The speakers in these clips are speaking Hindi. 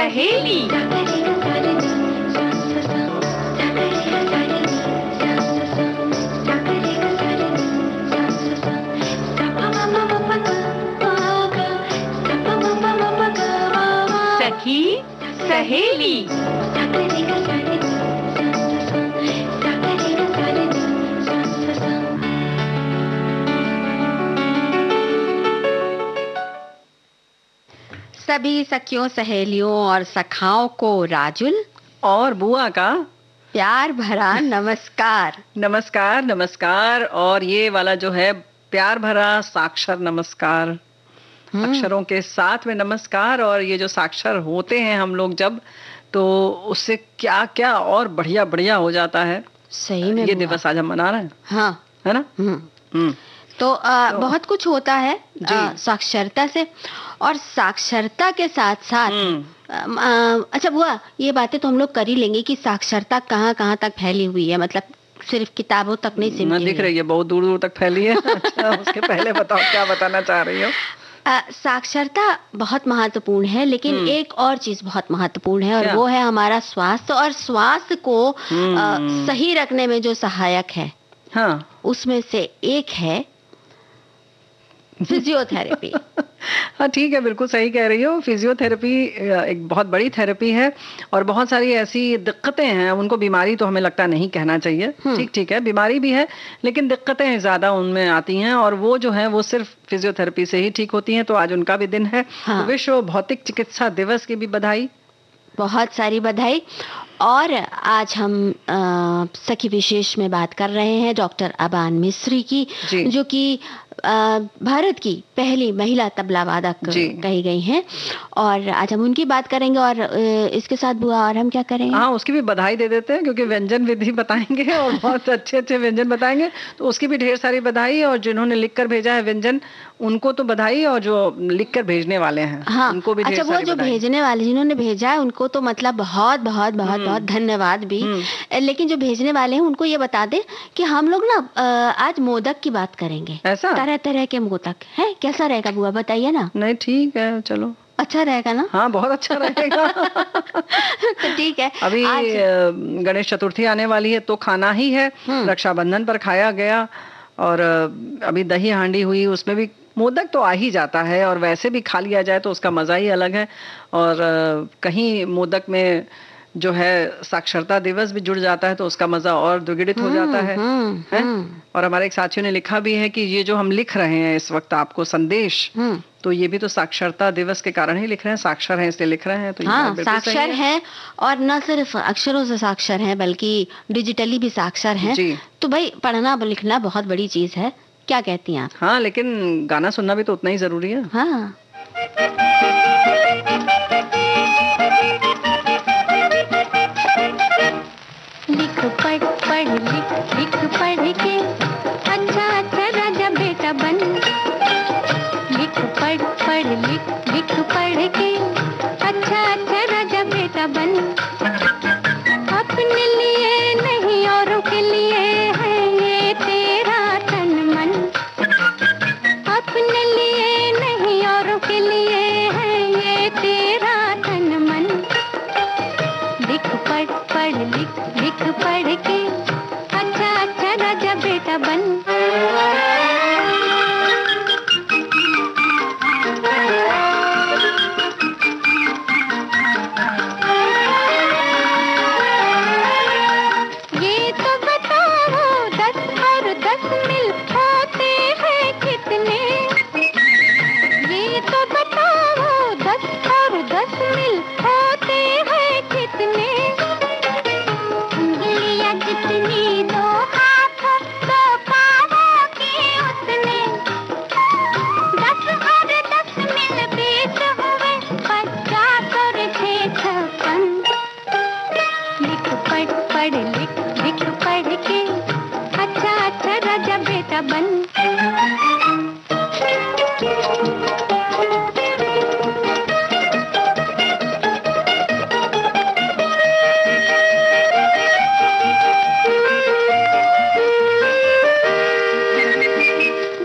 सहेली। सखी सहेली। सभी सखियों, सहेलियों और सखाओं को राजुल और बुआ का प्यार भरा नमस्कार। नमस्कार नमस्कार। और ये वाला जो है प्यार भरा साक्षर नमस्कार, अक्षरों के साथ में नमस्कार। और ये जो साक्षर होते हैं हम लोग जब, तो उससे क्या क्या और बढ़िया बढ़िया हो जाता है। सही में ये दिवस आज हम मना रहे हैं। हाँ, है ना। तो बहुत कुछ होता है साक्षरता से, और साक्षरता के साथ साथ अच्छा बुआ, ये बातें तो हम लोग कर ही लेंगे कि साक्षरता कहाँ कहाँ तक फैली हुई है, मतलब सिर्फ किताबों तक नहीं सिमटी दिख रही है, बहुत दूर दूर तक फैली है। अच्छा, उसके पहले बताओ क्या बताना चाह रही हो। साक्षरता बहुत महत्वपूर्ण है, लेकिन एक और चीज बहुत महत्वपूर्ण है, और वो है हमारा स्वास्थ्य। और स्वास्थ्य को सही रखने में जो सहायक है, उसमें से एक है फिजियोथेरेपी। हाँ ठीक है, बिल्कुल सही कह रही हो। फिजियोथेरेपी एक बहुत बड़ी थेरेपी है, और बहुत सारी ऐसी दिक्कतें हैं, उनको बीमारी तो हमें लगता नहीं कहना चाहिए। ठीक है, बीमारी भी है, लेकिन दिक्कतें ज़्यादा उनमें आती हैं, और वो जो है वो सिर्फ फिजियोथेरेपी से ही ठीक होती हैं। तो आज उनका भी दिन है। तो विश्व भौतिक चिकित्सा दिवस की भी बधाई, बहुत सारी बधाई। और आज हम सखी विशेष में बात कर रहे हैं डॉक्टर अबान मिस्री की, जो कि भारत की पहली महिला तबला वादक कही गई हैं, और आज हम उनकी बात करेंगे। और इसके साथ बुआ और हम क्या करेंगे, हाँ उसकी भी बधाई दे देते हैं, क्योंकि व्यंजन विधि बताएंगे और बहुत अच्छे अच्छे व्यंजन बताएंगे, तो उसकी भी ढेर सारी बधाई। और जिन्होंने लिखकर भेजा है व्यंजन, उनको तो बधाई, और जो लिखकर भेजने वाले हैं उनको भी ढेर सारी बधाई। वो जो भेजने वाले, जिन्होंने भेजा है, उनको तो मतलब बहुत बहुत बहुत बहुत धन्यवाद भी। लेकिन जो भेजने वाले हैं उनको ये बता दें कि हम लोग ना आज मोदक की बात करेंगे। ऐसा तरह तरह के मोदक है, कैसा रहेगा बुआ बताइए ना। नहीं ठीक है, चलो अच्छा रहेगा ना। हाँ बहुत अच्छा रहेगा। तो ठीक है, अभी गणेश चतुर्थी आने वाली है, तो खाना ही है। रक्षाबंधन पर खाया गया, और अभी दही हांडी हुई, उसमें भी मोदक तो आ ही जाता है, और वैसे भी खा लिया जाए तो उसका मजा ही अलग है। और कहीं मोदक में जो है साक्षरता दिवस भी जुड़ जाता है, तो उसका मजा और द्विगुणित हो जाता है। और हमारे एक साथियों ने लिखा भी है कि ये जो हम लिख रहे हैं इस वक्त आपको संदेश, तो ये भी तो साक्षरता दिवस के कारण ही लिख रहे हैं, साक्षर हैं इसलिए लिख रहे हैं। तो साक्षर हैं, और न सिर्फ अक्षरों से साक्षर हैं, बल्कि डिजिटली भी साक्षर हैं। तो भाई पढ़ना लिखना बहुत बड़ी चीज है, क्या कहती हैं आप? हाँ, लेकिन गाना सुनना भी तो उतना ही जरूरी है। हाँ। लिख पढ़ पढ़ लिख लिख पढ़ के अच्छा अच्छा राजा बेटा बन। लिख पढ़ पढ़ लिख लिख पढ़ के अच्छा अच्छा राजा बेटा बन। अपने लिए नहीं औरों के लिए है ये तेरा तन मन। अपने लिए नहीं औरों के लिए है ये तेरा तन मन। लिख पढ़ पढ़ लिख लिख पढ़ के अच्छा अच्छा राजा बेटा बन। ये तो बताओ 10 और 10 मिल होते हैं कितने। ये तो बताओ 10 और 10 मिल होते हैं कितने। उंगलियां जितनी दो हाथों दो पाँवों की उतने। 10 और 10 मिल 20 हुए 50 और 6 56। लिख पढ़ पढ़ लिख लिख पढ़ के अच्छा अच्छा राजा बेटा बन।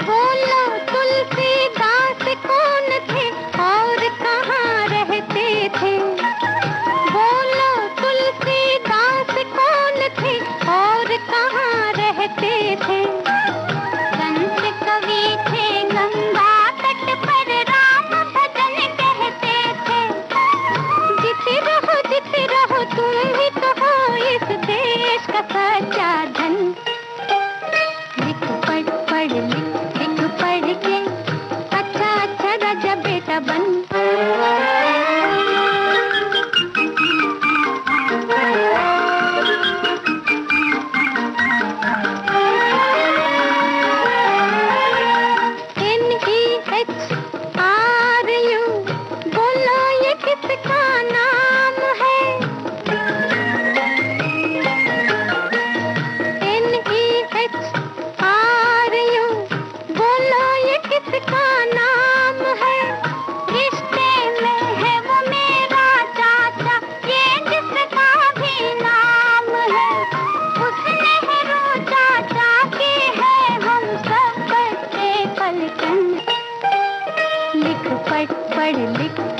बोलो तुलसीदास कौन थे और कहाँ रहते थे। का सच्चा धन। लिख पढ़ पढ़ लिख पढ़ के अच्छा अच्छा राजा बेटा बन।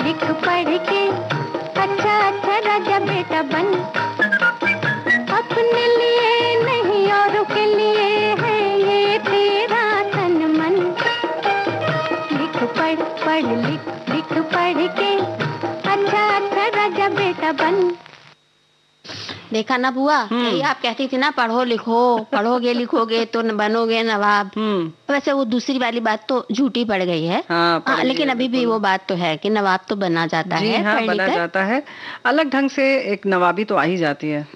लिख पढ़ के अच्छा अच्छा राजा बेटा बन। अपने लिए नहीं औरों के लिए है ये तेरा तन मन। लिख पढ़ लिख पढ़ के अच्छा अच्छा राजा बेटा बन। देखा ना बुआ, यही आप कहती थी ना, पढ़ो लिखो, पढ़ोगे लिखोगे तो बनोगे नवाब। वैसे वो दूसरी वाली बात तो झूठी पड़ गई है। लेकिन अभी भी वो बात तो है कि नवाब तो बना जाता है। हाँ, बना जाता है, अलग ढंग से एक नवाबी तो आ ही जाती है।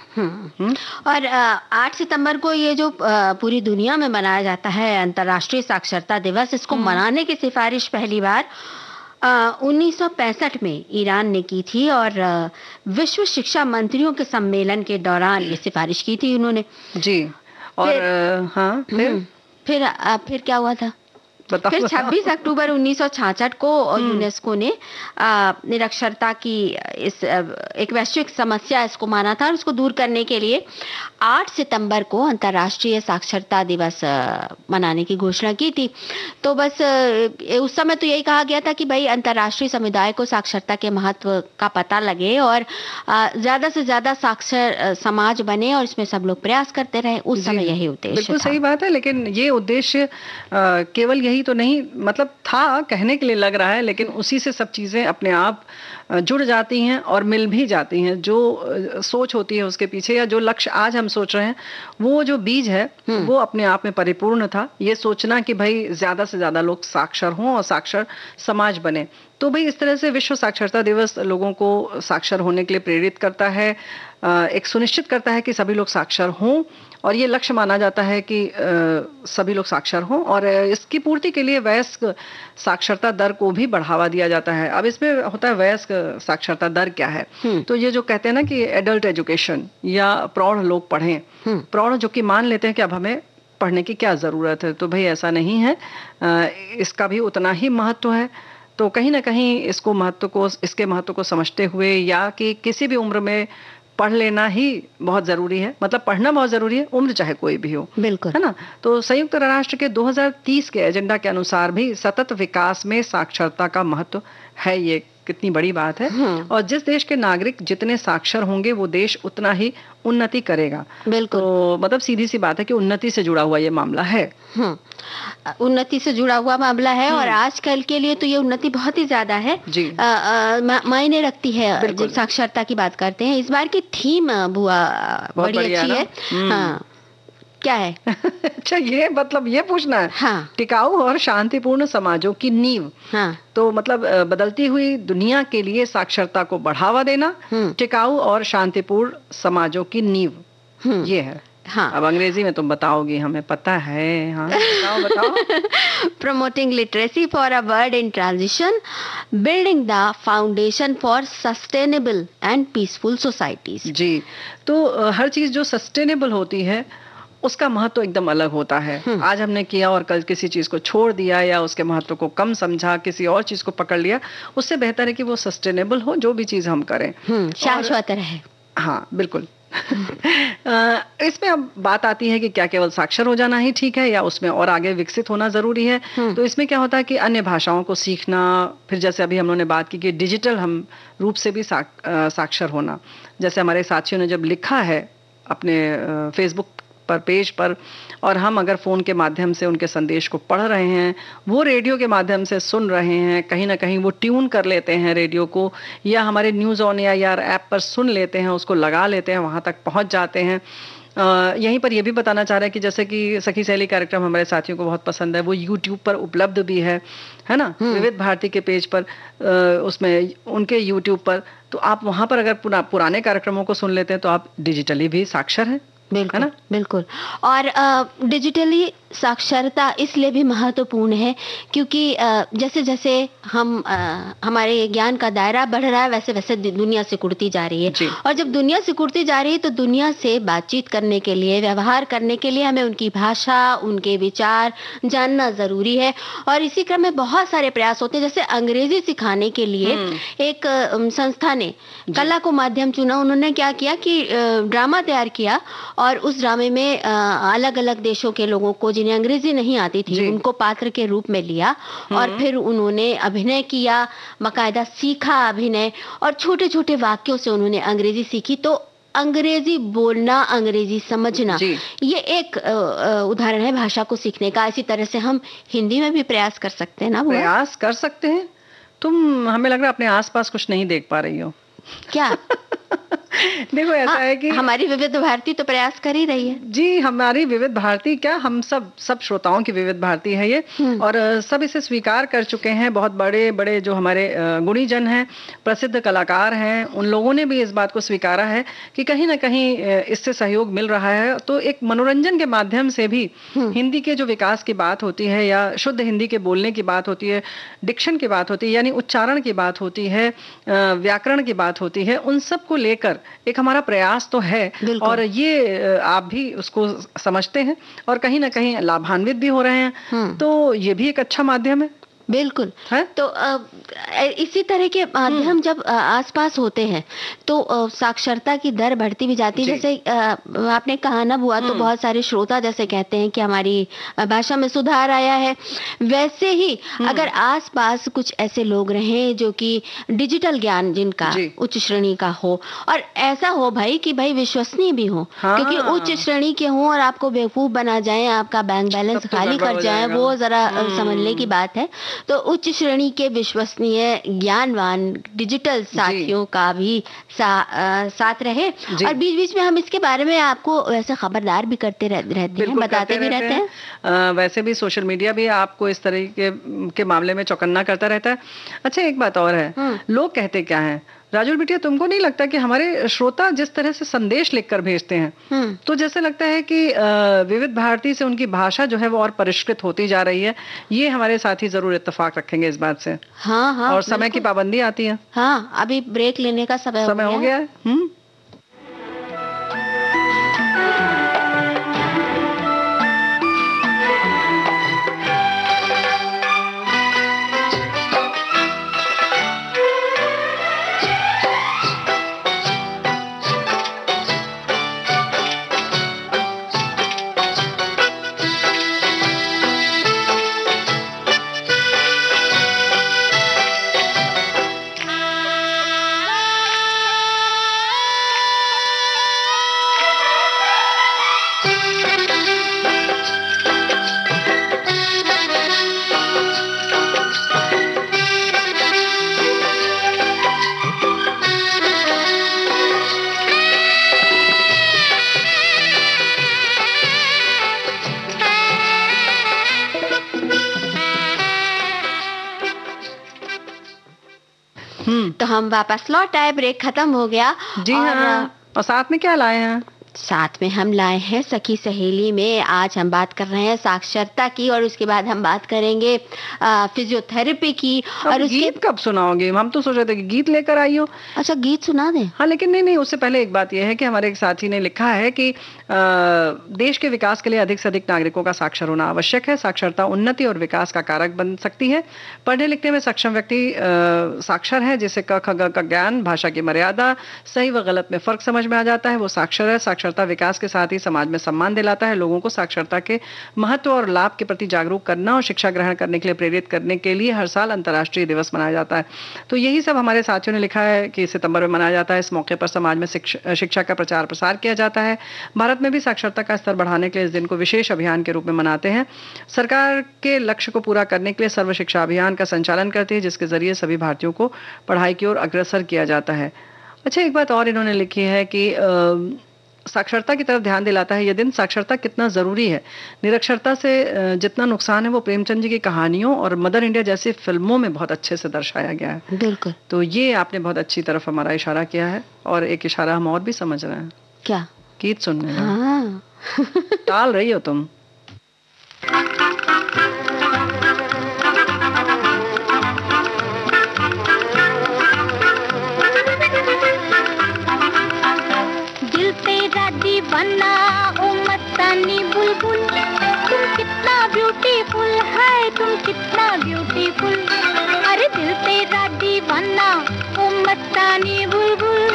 और 8 सितंबर को ये जो पूरी दुनिया में मनाया जाता है अंतर्राष्ट्रीय साक्षरता दिवस, इसको मनाने की सिफारिश पहली बार 1965 में ईरान ने की थी और विश्व शिक्षा मंत्रियों के सम्मेलन के दौरान ये सिफारिश की थी उन्होंने। जी। और फिर क्या हुआ था? फिर 26 अक्टूबर 1966 को यूनेस्को ने निरक्षरता की इस एक वैश्विक समस्या इसको माना था और इसको दूर करने के लिए 8 सितंबर को अंतर्राष्ट्रीय साक्षरता दिवस मनाने की घोषणा की थी। तो बस उस समय तो यही कहा गया था कि भाई अंतर्राष्ट्रीय समुदाय को साक्षरता के महत्व का पता लगे और ज्यादा से ज्यादा साक्षर समाज बने और इसमें सब लोग प्रयास करते रहे। उस समय यही उद्देश्य बिल्कुल सही बात है, लेकिन ये उद्देश्य केवल यही तो नहीं, मतलब था, कहने के लिए लग रहा है, लेकिन उसी से सब चीजें अपने आप जुड़ जाती हैं और मिल भी जाती हैं। जो सोच होती है उसके पीछे या जो लक्ष्य आज हम सोच रहे हैं, वो जो बीज है वो अपने आप में परिपूर्ण था। ये सोचना कि भाई ज्यादा से ज्यादा लोग साक्षर हों और साक्षर समाज बने। तो भाई इस तरह से विश्व साक्षरता दिवस लोगों को साक्षर होने के लिए प्रेरित करता है, एक सुनिश्चित करता है कि सभी लोग साक्षर हों और ये लक्ष्य माना जाता है कि सभी लोग साक्षर हों और इसकी पूर्ति के लिए वयस्क साक्षरता दर को भी बढ़ावा दिया जाता है। अब इसमें होता है वयस्क साक्षरता दर क्या है, तो ये जो कहते हैं ना कि एडल्ट एजुकेशन या प्रौढ़ लोग पढ़ें, प्रौढ़ जो कि मान लेते हैं कि अब हमें पढ़ने की क्या ज़रूरत है, तो भाई ऐसा नहीं है, इसका भी उतना ही महत्व है। तो कहीं ना कहीं इसके महत्व को समझते हुए या कि किसी भी उम्र में पढ़ लेना ही बहुत जरूरी है, मतलब पढ़ना बहुत जरूरी है, उम्र चाहे कोई भी हो, बिल्कुल, है ना। तो संयुक्त राष्ट्र के 2030 के एजेंडा के अनुसार भी सतत विकास में साक्षरता का महत्व है। ये कितनी बड़ी बात है। और जिस देश के नागरिक जितने साक्षर होंगे वो देश उतना ही उन्नति करेगा। बिल्कुल। तो मतलब सीधी सी बात है कि उन्नति से जुड़ा हुआ ये मामला है। उन्नति से जुड़ा हुआ मामला है और आजकल के लिए तो ये उन्नति बहुत ही ज्यादा है, मायने रखती है। जब साक्षरता की बात करते हैं, इस बार की थीम बुआ बड़ी अच्छी है। हाँ, क्या है? अच्छा, ये मतलब ये पूछना है। हाँ। टिकाऊ और शांतिपूर्ण समाजों की नींव। हाँ। तो मतलब बदलती हुई दुनिया के लिए साक्षरता को बढ़ावा देना, टिकाऊ और शांतिपूर्ण समाजों की नींव, ये है। हाँ। अब अंग्रेजी में तुम बताओगी, हमें पता है। हाँ, बताओ। Promoting literacy for a world in transition, building the foundation for sustainable and peaceful societies. जी, तो हर चीज जो सस्टेनेबल होती है उसका महत्व एकदम अलग होता है। आज हमने किया और कल किसी चीज को छोड़ दिया या उसके महत्व को कम समझा, किसी और चीज को पकड़ लिया, उससे बेहतर है कि वो सस्टेनेबल हो, जो भी चीज हम करें शाश्वत रहे। हाँ, बिल्कुल। इसमें अब बात आती है कि क्या केवल साक्षर हो जाना ही ठीक है या उसमें और आगे विकसित होना जरूरी है। तो इसमें क्या होता है कि अन्य भाषाओं को सीखना, फिर जैसे अभी हम लोगों ने बात की कि डिजिटल हम रूप से भी साक्षर होना। जैसे हमारे साथियों ने जब लिखा है अपने फेसबुक पर पेज पर, और हम अगर फोन के माध्यम से उनके संदेश को पढ़ रहे हैं, वो रेडियो के माध्यम से सुन रहे हैं, कहीं ना कहीं वो ट्यून कर लेते हैं रेडियो को, या हमारे न्यूज़ ऑन या यार ऐप पर सुन लेते हैं, उसको लगा लेते हैं, वहां तक पहुंच जाते हैं, यहीं पर यह भी बताना चाह रहे हैं कि जैसे कि सखी सहेली कार्यक्रम हमारे साथियों को बहुत पसंद है, वो YouTube पर उपलब्ध भी है ना, विविध भारती के पेज पर, उसमें उनके YouTube पर, तो आप वहां पर अगर पुराने कार्यक्रमों को सुन लेते हैं तो आप डिजिटली भी साक्षर हैं। बिल्कुल, है ना? बिल्कुल। और डिजिटली साक्षरता इसलिए भी महत्वपूर्ण है क्योंकि जैसे जैसे हम हमारे ज्ञान का दायरा बढ़ रहा है, वैसे वैसे दुनिया सिकुड़ती जा रही है। और जब दुनिया सिकुड़ती जा रही है तो दुनिया से बातचीत करने के लिए, व्यवहार करने के लिए हमें उनकी भाषा, उनके विचार जानना जरूरी है। और इसी क्रम में बहुत सारे प्रयास होते हैं। जैसे अंग्रेजी सिखाने के लिए एक संस्था ने कला को माध्यम चुना। उन्होंने क्या किया कि ड्रामा तैयार किया और उस ड्रामे में अलग अलग देशों के लोगों को जिन्हें अंग्रेजी नहीं आती थी उनको पात्र के रूप में लिया और फिर उन्होंने अभिनय किया, बाकायदा सीखा अभिनय, और छोटे छोटे वाक्यों से उन्होंने अंग्रेजी सीखी। तो अंग्रेजी बोलना, अंग्रेजी समझना, ये एक उदाहरण है भाषा को सीखने का। इसी तरह से हम हिंदी में भी प्रयास कर सकते हैं ना। प्रयास कर सकते हैं। तुम, हमें लग रहा है अपने आसपास कुछ नहीं देख पा रही हो क्या? देखो ऐसा है कि हमारी विविध भारती तो प्रयास कर ही रही है। जी, हमारी विविध भारती क्या, हम सब श्रोताओं की विविध भारती है ये, और सब इसे स्वीकार कर चुके हैं। बहुत बड़े बड़े जो हमारे गुणीजन हैं, प्रसिद्ध कलाकार हैं, उन लोगों ने भी इस बात को स्वीकारा है कि कहीं ना कहीं इससे सहयोग मिल रहा है। तो एक मनोरंजन के माध्यम से भी हिंदी के जो विकास की बात होती है या शुद्ध हिंदी के बोलने की बात होती है, डिक्शन की बात होती है, यानी उच्चारण की बात होती है, व्याकरण की बात होती है, उन सब को लेकर एक हमारा प्रयास तो है। और ये आप भी उसको समझते हैं और कहीं ना कहीं लाभान्वित भी हो रहे हैं। तो ये भी एक अच्छा माध्यम है। बिल्कुल है? तो इसी तरह के माध्यम जब आसपास होते हैं तो साक्षरता की दर बढ़ती भी जाती है। जैसे आपने कहा ना बुआ, तो बहुत सारे श्रोता जैसे कहते हैं कि हमारी भाषा में सुधार आया है। वैसे ही अगर आसपास कुछ ऐसे लोग रहें जो कि डिजिटल ज्ञान जिनका उच्च श्रेणी का हो, और ऐसा हो भाई कि भाई विश्वसनीय भी हो, क्योंकि उच्च श्रेणी के हों और आपको बेवकूफ बना जाए, आपका बैंक बैलेंस खाली कर जाए, वो जरा समझने की बात है। तो उच्च श्रेणी के विश्वसनीय ज्ञानवान डिजिटल साथियों का भी साथ रहे। और बीच बीच में हम इसके बारे में आपको वैसे खबरदार भी करते रहते हैं, बताते भी रहते हैं। वैसे भी सोशल मीडिया भी आपको इस तरह के मामले में चौकन्ना करता रहता है। अच्छा, एक बात और है, लोग कहते क्या है राजुल बिटिया, तुमको नहीं लगता कि हमारे श्रोता जिस तरह से संदेश लिखकर भेजते हैं, तो जैसे लगता है कि विविध भारती से उनकी भाषा जो है वो और परिष्कृत होती जा रही है। ये हमारे साथी जरूर इत्तेफाक रखेंगे इस बात से। हाँ, और समय की पाबंदी आती है। हाँ, अभी ब्रेक लेने का समय हो गया है। तो हम वापस लौट आए, ब्रेक खत्म हो गया। जी हाँ, और साथ में क्या लाए हैं? साथ में हम लाए हैं सखी सहेली में आज हम बात कर रहे हैं साक्षरता की, और उसके बाद हम बात करेंगे फिजियोथेरेपी की। और गीत कब सुनाओगे? हम तो सोच रहे थे कि गीत लेकर आई हो। अच्छा, गीत सुना दें? हाँ, लेकिन नहीं, उससे पहले एक बात यह है कि हमारे एक साथी ने लिखा है कि देश के विकास के लिए अधिक से अधिक नागरिकों का साक्षर होना आवश्यक है। साक्षरता उन्नति और विकास का कारक बन सकती है। पढ़ने लिखने में सक्षम व्यक्ति साक्षर है, जिसे क ख ग का ज्ञान, भाषा की मर्यादा, सही व गलत में फर्क समझ में आ जाता है, वो साक्षर है। साक्षरता विकास के साथ ही समाज में सम्मान दिलाता है। लोगों को साक्षरता के महत्व और लाभ के प्रति जागरूक करना और शिक्षा ग्रहण करने के लिए प्रेरित करने के लिए हर साल अंतर्राष्ट्रीय दिवस मनाया जाता है। तो यही सब हमारे साथियों ने लिखा है कि सितंबर में मनाया जाता है। इस मौके पर समाज में शिक्षा का प्रचार प्रसार किया जाता है। भारत में भी साक्षरता का स्तर बढ़ाने के लिए इस दिन को विशेष अभियान के रूप में मनाते हैं। सरकार के लक्ष्य को पूरा करने के लिए सर्व शिक्षा अभियान का संचालन करती है, जिसके जरिए सभी भारतीयों को पढ़ाई की ओर अग्रसर किया जाता है। अच्छा, एक बात और इन्होंने लिखी है कि साक्षरता की तरफ ध्यान दिलाता है। ये दिन साक्षरता कितना जरूरी है। निरक्षरता से जितना नुकसान है वो प्रेमचंद जी की कहानियों और मदर इंडिया जैसी फिल्मों में बहुत अच्छे से दर्शाया गया है। बिल्कुल। तो ये आपने बहुत अच्छी तरफ हमारा इशारा किया है, और एक इशारा हम और भी समझ रहे हैं। क्या? गीत सुनने में। हाँ। टाल रही हो तुम। दिल तेरा दीवाना ओ मस्तानी बुलबुल, तुम कितना ब्यूटीफुल है, तुम कितना ब्यूटीफुल। अरे दिल तेरा दीवाना ओ मस्तानी बुलबुल,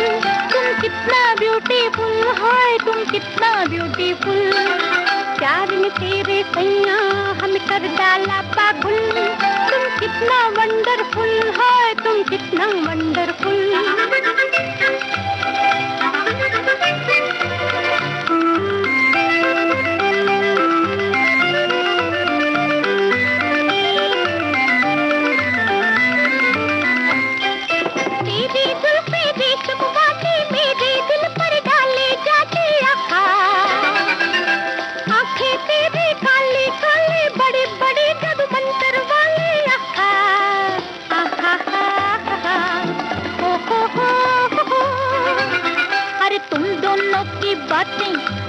तुम कितना ब्यूटीफुल है, तुम कितना ब्यूटीफुल। प्यार में तेरे सैया हम कर डाला पागल, तुम कितना वंडरफुल है, तुम कितना वंडरफुल।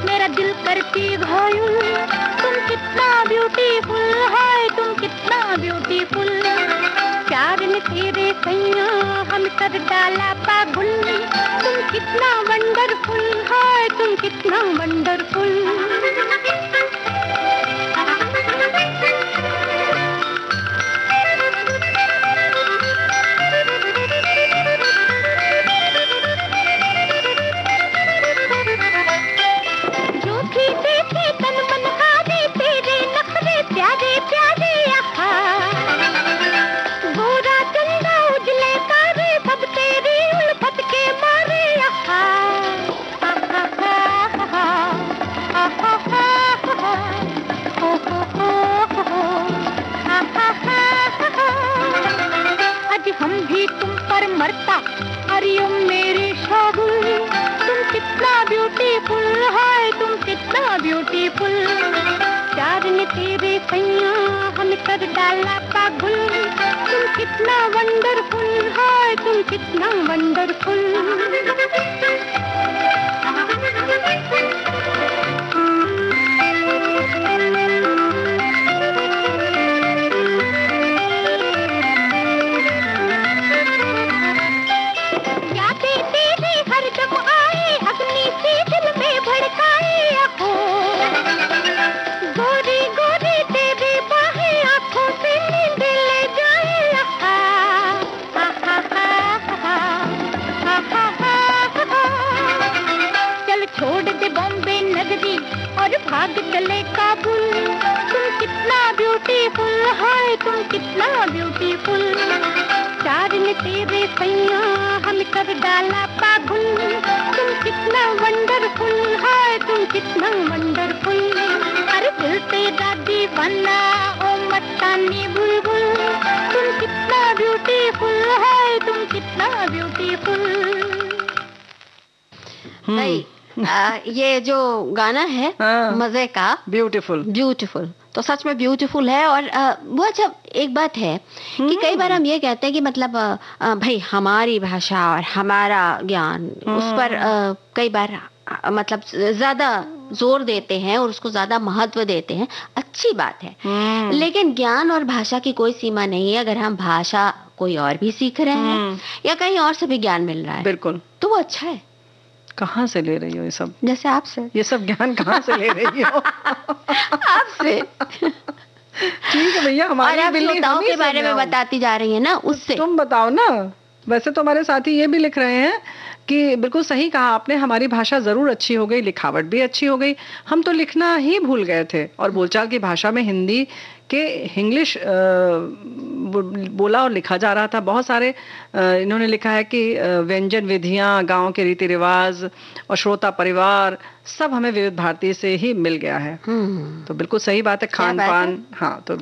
मेरा दिल करती घायल, तुम कितना ब्यूटीफुल है, तुम कितना ब्यूटीफुल। प्यार में तेरे सैया हम कर डाला पागल, तुम कितना वंडरफुल है, तुम कितना वंडरफुल। हम भी तुम पर मरता, अरे मेरे शाहुल, तुम कितना ब्यूटीफुल है, तुम कितना ब्यूटीफुल। प्यार ने तेरे सैया हम कर डाला पागल, तुम कितना वंडरफुल है, तुम कितना वंडरफुल। भाग चले काबुल, तुम कितना ब्यूटीफुल है, तुम कितना ब्यूटीफुल। प्यार ने तेरे सैया हम कर डाला पागल, तुम कितना वंडरफुल है, तुम कितना वंडरफुल। अरे दिल तेरा दीवाना ओ मस्तानी बुलबुल, तुम कितना ब्यूटीफुल है, तुम कितना ब्यूटीफुल। ये जो गाना है मजे का, ब्यूटीफुल ब्यूटीफुल, तो सच में ब्यूटीफुल है। और वो अच्छा एक बात है कि कई बार हम ये कहते हैं कि मतलब भाई हमारी भाषा और हमारा ज्ञान उस पर कई बार मतलब ज्यादा जोर देते हैं और उसको ज्यादा महत्व देते हैं। अच्छी बात है, लेकिन ज्ञान और भाषा की कोई सीमा नहीं है। अगर हम भाषा कोई और भी सीख रहे हैं या कहीं और से भी ज्ञान मिल रहा है, बिल्कुल, तो वो अच्छा है। कहाँ से ले रही हो ये सब? जैसे आपसे। ये सब ज्ञान कहाँ से ले रही हो? आपसे। ठीक है भैया, हमारी बिल्ली के बारे में बताती जा रही है ना, उससे। तुम बताओ ना। वैसे तो हमारे साथी ये भी लिख रहे हैं कि बिल्कुल सही कहा आपने, हमारी भाषा जरूर अच्छी हो गई, लिखावट भी अच्छी हो गई। हम तो लिखना ही भूल गए थे और बोलचाल की भाषा में हिंदी के इंग्लिश बोला और लिखा जा रहा था। बहुत सारे इन्होंने लिखा है कि व्यंजन विधियां, गांव के रीति रिवाज और श्रोता परिवार सब हमें विविध भारती से ही मिल गया है। तो बिल्कुल सही बात है, खान पान। हाँ, तो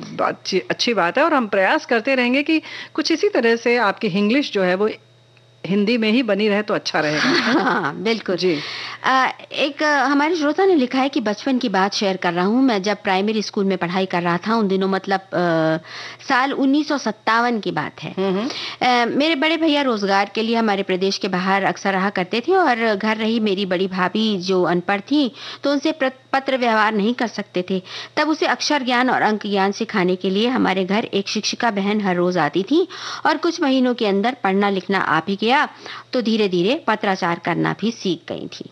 अच्छी बात है और हम प्रयास करते रहेंगे कि कुछ इसी तरह से आपकी इंग्लिश जो है वो हिंदी में ही बनी रहे तो अच्छा रहेगा। हाँ बिल्कुल जी। एक हमारे श्रोता ने लिखा है कि बचपन की बात शेयर कर रहा हूँ। मैं जब प्राइमरी स्कूल में पढ़ाई कर रहा था उन दिनों, मतलब साल 1957 की बात है। मेरे बड़े भैया रोजगार के लिए हमारे प्रदेश के बाहर अक्सर रहा करते थे और घर रही मेरी बड़ी भाभी जो अनपढ़ थी तो उनसे पत्र व्यवहार नहीं कर सकते थे। तब उसे अक्षर ज्ञान और अंक ज्ञान सिखाने के लिए हमारे घर एक शिक्षिका बहन हर रोज आती थी और कुछ महीनों के अंदर पढ़ना लिखना आ भी गया तो धीरे धीरे पत्राचार करना भी सीख गई थी।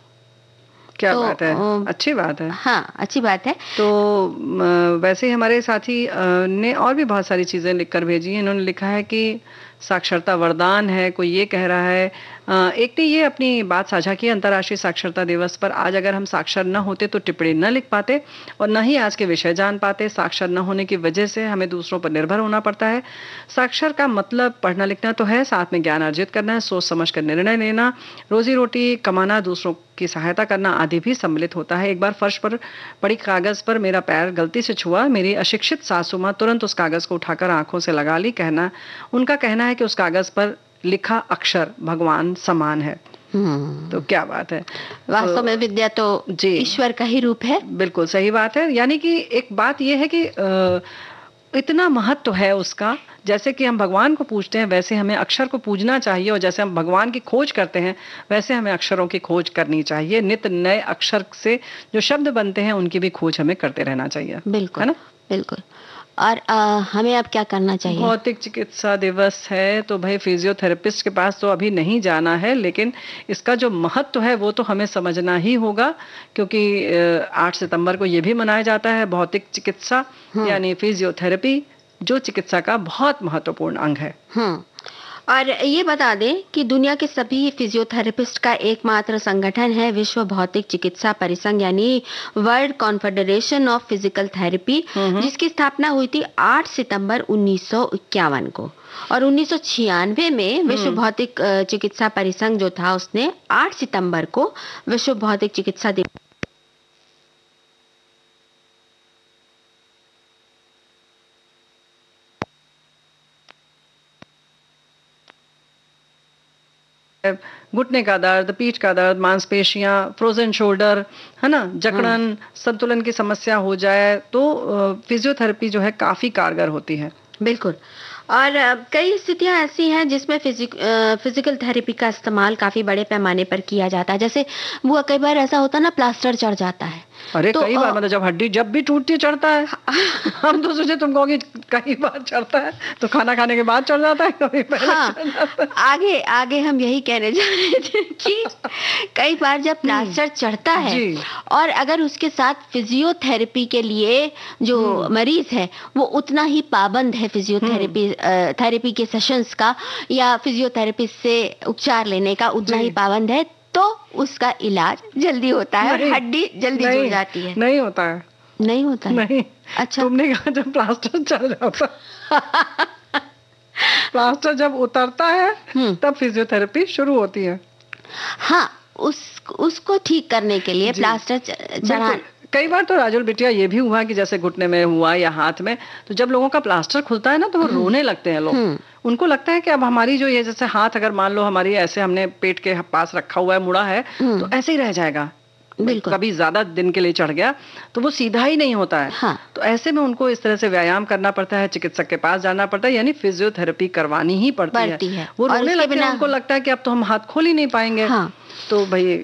क्या बात है, अच्छी बात है। हाँ अच्छी बात है। तो वैसे ही हमारे साथी ने और भी बहुत सारी चीजें लिखकर भेजी हैं। इन्होंने लिखा है कि साक्षरता वरदान है, कोई ये कह रहा है। एक ने ये अपनी बात साझा की, अंतर्राष्ट्रीय साक्षरता दिवस पर आज अगर हम साक्षर न होते तो टिप्पणी न लिख पाते और न ही आज के विषय जान पाते। साक्षर न होने की वजह से हमें दूसरों पर निर्भर होना पड़ता है। साक्षर का मतलब पढ़ना लिखना तो है, साथ में ज्ञान अर्जित करना है, सोच समझ कर निर्णय लेना, रोजी रोटी कमाना, दूसरों की सहायता करना आदि भी सम्मिलित होता है। एक बार फर्श पर पड़ी कागज पर मेरा पैर गलती से छुआ। मेरी अशिक्षित सासू माँ तुरंत उस कागज को उठाकर आंखों से लगा ली। उनका कहना है कि उस कागज पर लिखा अक्षर भगवान समान है। तो क्या बात है, वास्तव में विद्या तो ईश्वर का ही रूप है। बिल्कुल सही बात है। यानी कि एक बात यह है कि इतना महत्व है उसका। जैसे कि हम भगवान को पूजते हैं वैसे हमें अक्षर को पूजना चाहिए और जैसे हम भगवान की खोज करते हैं वैसे हमें अक्षरों की खोज करनी चाहिए। नित्य नए अक्षर से जो शब्द बनते हैं उनकी भी खोज हमें करते रहना चाहिए। बिल्कुल, है ना? बिल्कुल। और हमें अब क्या करना चाहिए? भौतिक चिकित्सा दिवस है तो भाई फिजियोथेरेपिस्ट के पास तो अभी नहीं जाना है, लेकिन इसका जो महत्व है वो तो हमें समझना ही होगा, क्योंकि 8 सितंबर को ये भी मनाया जाता है भौतिक चिकित्सा यानी फिजियोथेरेपी, जो चिकित्सा का बहुत महत्वपूर्ण अंग है। और ये बता दें कि दुनिया के सभी फिजियोथेरेपिस्ट का एकमात्र संगठन है विश्व भौतिक चिकित्सा परिसंघ यानी world confederation of physical therapy, जिसकी स्थापना हुई थी 8 सितंबर 1951 को। और 1996 में विश्व भौतिक चिकित्सा परिसंघ जो था उसने 8 सितंबर को विश्व भौतिक चिकित्सा दिवस घुटने का दर्द, पीठ का दर्द, मांसपेशियां, फ्रोजन शोल्डर, है ना, जकड़न, संतुलन की समस्या हो जाए तो फिजियोथेरेपी जो है काफी कारगर होती है। बिल्कुल। और कई स्थितियां ऐसी हैं जिसमें फिजिकल थेरेपी का इस्तेमाल काफी बड़े पैमाने पर किया जाता है। जैसे वो कई बार ऐसा होता है ना, प्लास्टर चढ़ जाता है। अरे तो, कई बार मतलब जब हड्डी जब भी टूटती चढ़ता है। हम तो सोचे तुम कहोगे कई बार चढ़ता है तो खाना खाने के बाद चढ़ जाता है, कभी पहले चढ़ जाता है। आगे हम यही कहने जा रहे थे कि कई बार जब प्लास्टर चढ़ता है और अगर उसके साथ फिजियोथेरेपी के लिए जो मरीज है वो उतना ही पाबंद है थेरेपी के सेशंस का या फिजियोथेरेपिस्ट से उपचार लेने का उतना ही पाबंद है तो उसका इलाज जल्दी होता है और हड्डी जल्दी जुड़ जाती है। नहीं होता है। नहीं होता है? नहीं। अच्छा, तुमने कहा जब प्लास्टर चढ़ जाता प्लास्टर जब उतरता है तब फिजियोथेरेपी शुरू होती है। हाँ, उसको ठीक करने के लिए प्लास्टर चढ़ा। कई बार तो राजुल बिटिया ये भी हुआ कि जैसे घुटने में हुआ या हाथ में, तो जब लोगों का प्लास्टर खुलता है ना तो वो रोने लगते हैं लोग। उनको लगता है कि अब हमारी जो ये जैसे हाथ अगर मान लो हमारी ऐसे हमने पेट के पास रखा हुआ है, मुड़ा है, तो ऐसे ही रह जाएगा। बिल्कुल। कभी ज्यादा दिन के लिए चढ़ गया तो वो सीधा ही नहीं होता है। हाँ। तो ऐसे में उनको इस तरह से व्यायाम करना पड़ता है, चिकित्सक के पास जाना पड़ता है, यानी फिजियोथेरेपी करवानी ही पड़ती है। वो रोने लगते हैं, उनको लगता है कि अब तो हम हाथ खोल ही नहीं पाएंगे। हाँ। तो भाई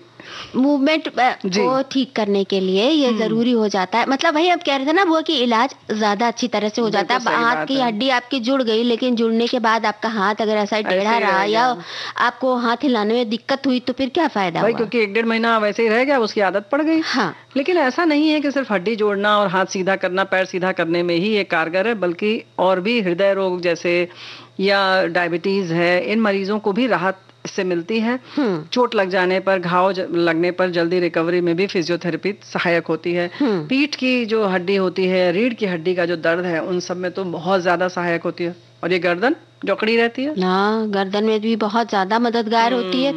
मूवमेंट को ठीक करने के लिए ये जरूरी हो जाता है। मतलब भाई अब कह रहे थे ना वो कि इलाज ज्यादा अच्छी तरह से हो जाता है। हाथ की हड्डी आपकी जुड़ गई लेकिन जुड़ने के बाद आपका हाथ अगर ऐसा टेढ़ा रहा या आपको हाथ हिलाने में दिक्कत हुई तो फिर क्या फायदा हुआ? क्योंकि 1-1.5 महीना वैसे ही रह गया, उसकी आदत पड़ गई। हाँ। लेकिन ऐसा नहीं है कि सिर्फ हड्डी जोड़ना और हाथ सीधा करना, पैर सीधा करने में ही ये कारगर है, बल्कि और भी हृदय रोग जैसे या डायबिटीज है, इन मरीजों को भी राहत इससे मिलती है। चोट लग जाने पर, घाव लगने पर जल्दी रिकवरी में भी फिजियोथेरेपी सहायक होती है। पीठ की जो हड्डी होती है, रीढ़ की हड्डी का जो दर्द है, उन सब में तो बहुत ज्यादा सहायक होती है। और ये गर्दन जकड़ी रहती है। हाँ, गर्दन में भी बहुत ज्यादा मददगार होती है।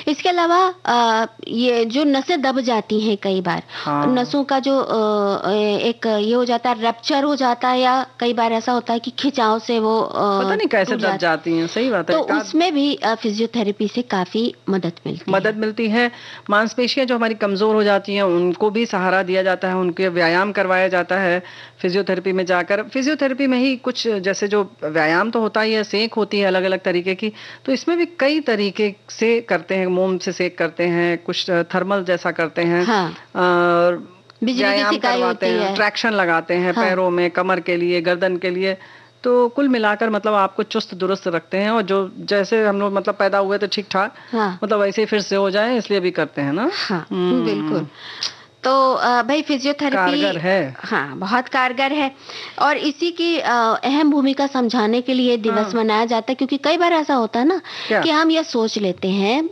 इसके अलावा ये जो नसें दब जाती हैं कई बार, हाँ। नसों का जो एक ये हो जाता है, रप्चर हो जाता है, या कई बार ऐसा होता है कि खिंचाव से वो पता नहीं कैसे दब जाती हैं। सही बात है। तो उसमें भी फिजियोथेरेपी से काफी मदद मिलती है। मांसपेशियां जो हमारी कमजोर हो जाती हैं उनको भी सहारा दिया जाता है, उनके व्यायाम करवाया जाता है फिजियोथेरेपी में जाकर। फिजियोथेरेपी में ही कुछ जैसे जो व्यायाम तो होता ही है, सेक होती है अलग अलग तरीके की, तो इसमें भी कई तरीके से करते हैं। मोम से सेक करते हैं, कुछ थर्मल जैसा करते हैं। हाँ। व्यायाम करवाते हैं, ट्रैक्शन लगाते हैं पैरों में, कमर के लिए, गर्दन के लिए। तो कुल मिलाकर मतलब आपको चुस्त दुरुस्त रखते हैं, और जो जैसे हम लोग मतलब पैदा हुए तो ठीक ठाक, मतलब वैसे ही फिर से हो जाए, इसलिए भी करते हैं ना। हाँ, बिल्कुल। तो भाई फिजियोथेरेपी कारगर है। हाँ, बहुत कारगर है। और इसी की अहम भूमिका समझाने के लिए दिवस मनाया जाता है, क्योंकि कई बार ऐसा होता है ना कि हम ये सोच लेते हैं,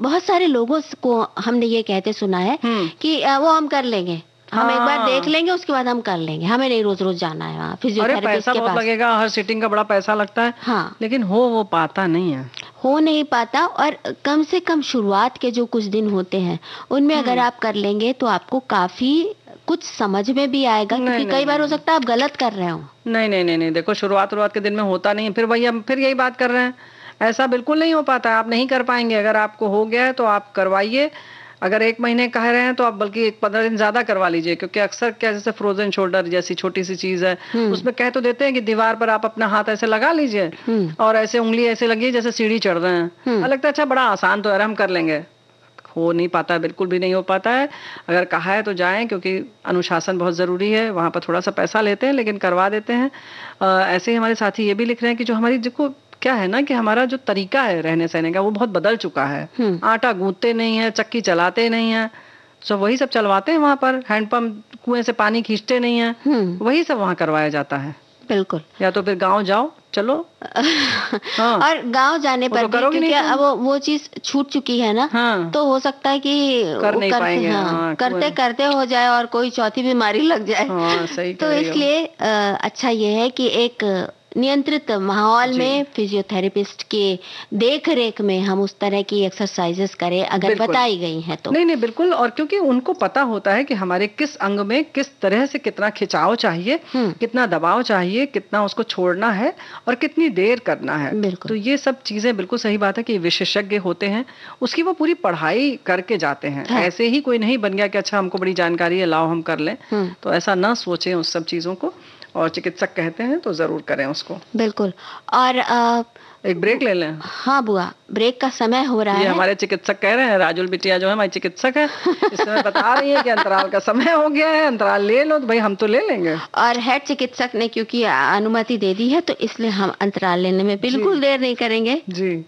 बहुत सारे लोगों को हमने ये कहते सुना है कि वो हम कर लेंगे, हम एक बार देख लेंगे, उसके बाद हम कर लेंगे, हमें नहीं रोज रोज जाना है वहाँ फिजियोथेरेपिस्ट के पास। पैसा बहुत लगेगा, हर सिटिंग का बड़ा पैसा लगता है। हाँ, लेकिन वो पाता नहीं है, हो नहीं पाता। और कम से कम शुरुआत के जो कुछ दिन होते हैं उनमें अगर आप कर लेंगे तो आपको काफी कुछ समझ में भी आएगा, क्योंकि कई बार हो सकता है आप गलत कर रहे हो। नहीं, देखो शुरुआत के दिन में होता नहीं है। फिर वही हम फिर यही बात कर रहे हैं, ऐसा बिल्कुल नहीं हो पाता, आप नहीं कर पाएंगे। अगर आपको हो गया है तो आप करवाइए। अगर 1 महीने कह रहे हैं तो आप बल्कि 15 दिन ज्यादा करवा लीजिए, क्योंकि अक्सर क्या जैसे फ्रोजन शोल्डर जैसी छोटी सी चीज है, उसमें कह तो देते हैं कि दीवार पर आप अपना हाथ ऐसे लगा लीजिए और ऐसे उंगली ऐसे लगी जैसे सीढ़ी चढ़ रहे हैं। लगता है अच्छा बड़ा आसान तो है, हम कर लेंगे। हो नहीं पाता है, बिल्कुल भी नहीं हो पाता है। अगर कहा है तो जाएं, क्योंकि अनुशासन बहुत ज़रूरी है। वहाँ पर थोड़ा सा पैसा लेते हैं लेकिन करवा देते हैं। ऐसे ही हमारे साथी ये भी लिख रहे हैं कि जो हमारी देखो क्या है ना कि हमारा जो तरीका है रहने सहने का वो बहुत बदल चुका है। आटा गूंथते नहीं है, चक्की चलाते नहीं है, सब वही सब चलवाते हैं वहाँ पर। हैंडपंप कुएं से पानी खींचते नहीं है, वही सब वहाँ करवाया जाता है। बिल्कुल। या तो फिर गांव जाओ, चलो। हाँ। और गांव जाने पर भी क्योंकि अब वो चीज छूट चुकी है ना। हाँ। तो हो सकता है कि कर नहीं पाएंगे। हाँ, करते करते हो जाए और कोई चौथी बीमारी लग जाए। हाँ, सही तो इसलिए अच्छा ये है कि एक नियंत्रित माहौल में फिजियोथेरेपिस्ट के देख रेख में हम उस तरह की एक्सरसाइजेस करें अगर बताई गई हैं तो। नहीं बिल्कुल। और क्योंकि उनको पता होता है कि हमारे किस अंग में किस तरह से कितना खिंचाव चाहिए, कितना दबाव चाहिए, कितना उसको छोड़ना है और कितनी देर करना है। तो ये सब चीजें बिल्कुल सही बात है कि विशेषज्ञ होते हैं, उसकी वो पूरी पढ़ाई करके जाते हैं। हाँ। ऐसे ही कोई नहीं बन गया कि अच्छा हमको बड़ी जानकारी है लाओ हम कर लें। तो ऐसा ना सोचें उस सब चीजों को, और चिकित्सक कहते हैं तो जरूर करें उसको। बिल्कुल। और एक ब्रेक ले लें। हाँ बुआ, ब्रेक का समय हो रहा है। ये हमारे चिकित्सक कह रहे हैं, राजुल बिटिया जो है हमारी चिकित्सक है, इस समय बता रही है कि अंतराल का समय हो गया है, अंतराल ले लो। तो भाई हम तो ले लेंगे। और हेड चिकित्सक ने क्योंकि अनुमति दे दी है तो इसलिए हम अंतराल लेने में बिल्कुल देर नहीं करेंगे जी।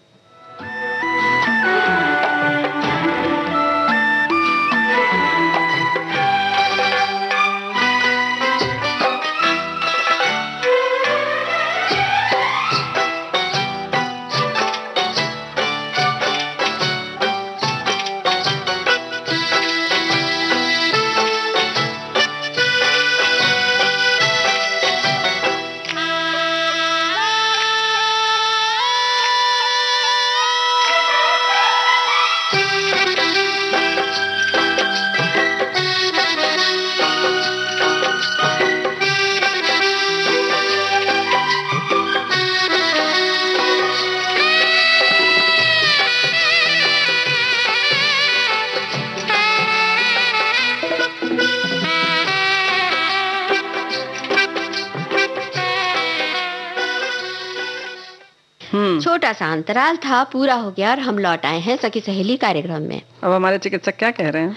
छोटा सा अंतराल था, पूरा हो गया और हम लौट आए हैं सखी सहेली कार्यक्रम में। अब हमारे चिकित्सक क्या कह रहे हैं?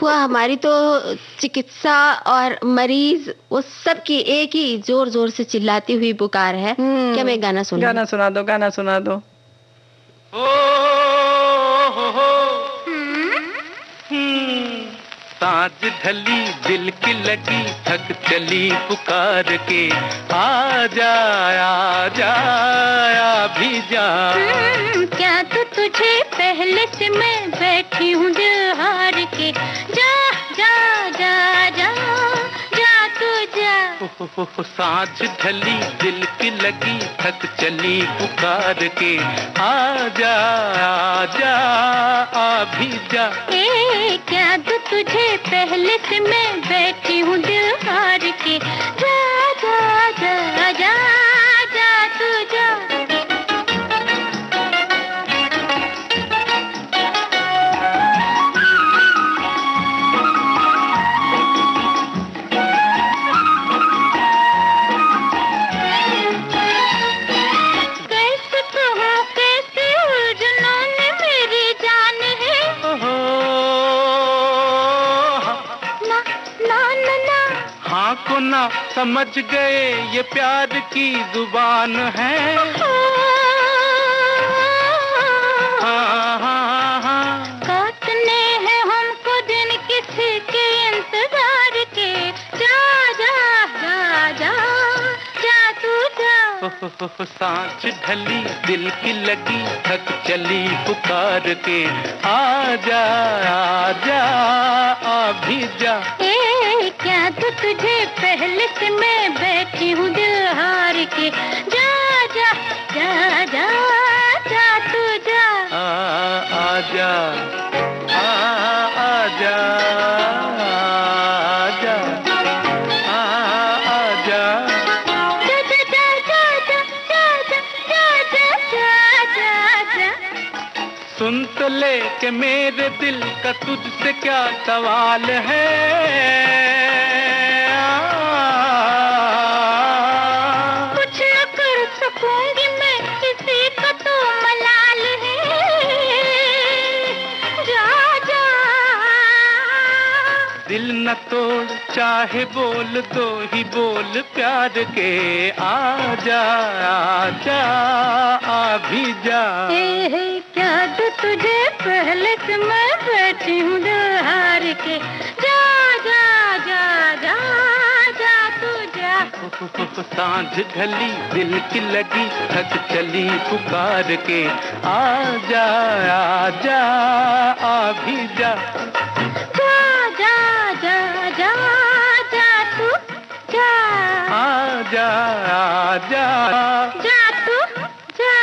वो हमारी तो चिकित्सा और मरीज वो सब की एक ही जोर जोर से चिल्लाती हुई पुकार है। क्या मैं गाना सुना? गाना सुना दो, गाना सुना दो। सांझ ढली दिल की लगी थक चली पुकार के, आ जाया भी जा। क्या तो तुझे पहले से मैं बैठी हूँ दिल हार के, जा जा जा जा जा तू जा। सांझ ढली दिल की लगी थक चली पुकार के आजा आजा आ भी जा। क्या दूं तुझे पहले से मैं बैठी हूँ दिल हार के। जा जा जा जा जा तू जा। को ना समझ गए ये प्यार की जुबान है। हाँ हाँ हाँ काटने हैं हमको दिन किसी के इंतजार के। जा जा जा जा जा तू जा। सांझ ढली दिल की लगी थक चली पुकार के आजा आजा आ भी जा। क्या तो तुझे पहले से मैं बैठी हूँ दिल हार के। जा जा जा जा जा तू जा। आजा आजा आजा आजा। जा जा जा जा जा जा जा जा जा। सुन तो ले के मेरे दिल का तुझसे क्या सवाल है। कुछ न कर सकूंगी मैं किसी का तो मलाल है। जा जा। दिल न तोड़ चाहे बोल दो ही बोल प्यार के आजा आजा आ भी जा। क्या दूं तुझे पहले से मैं बैठी हूँ दिल हार के। जा जा जा जा जा तू जा। सांझ ढली दिल की लगी थक चली पुकार के आजा आजा आ भी जा। जा जा जा जा जा तू जा। आजा आजा जा तू जा।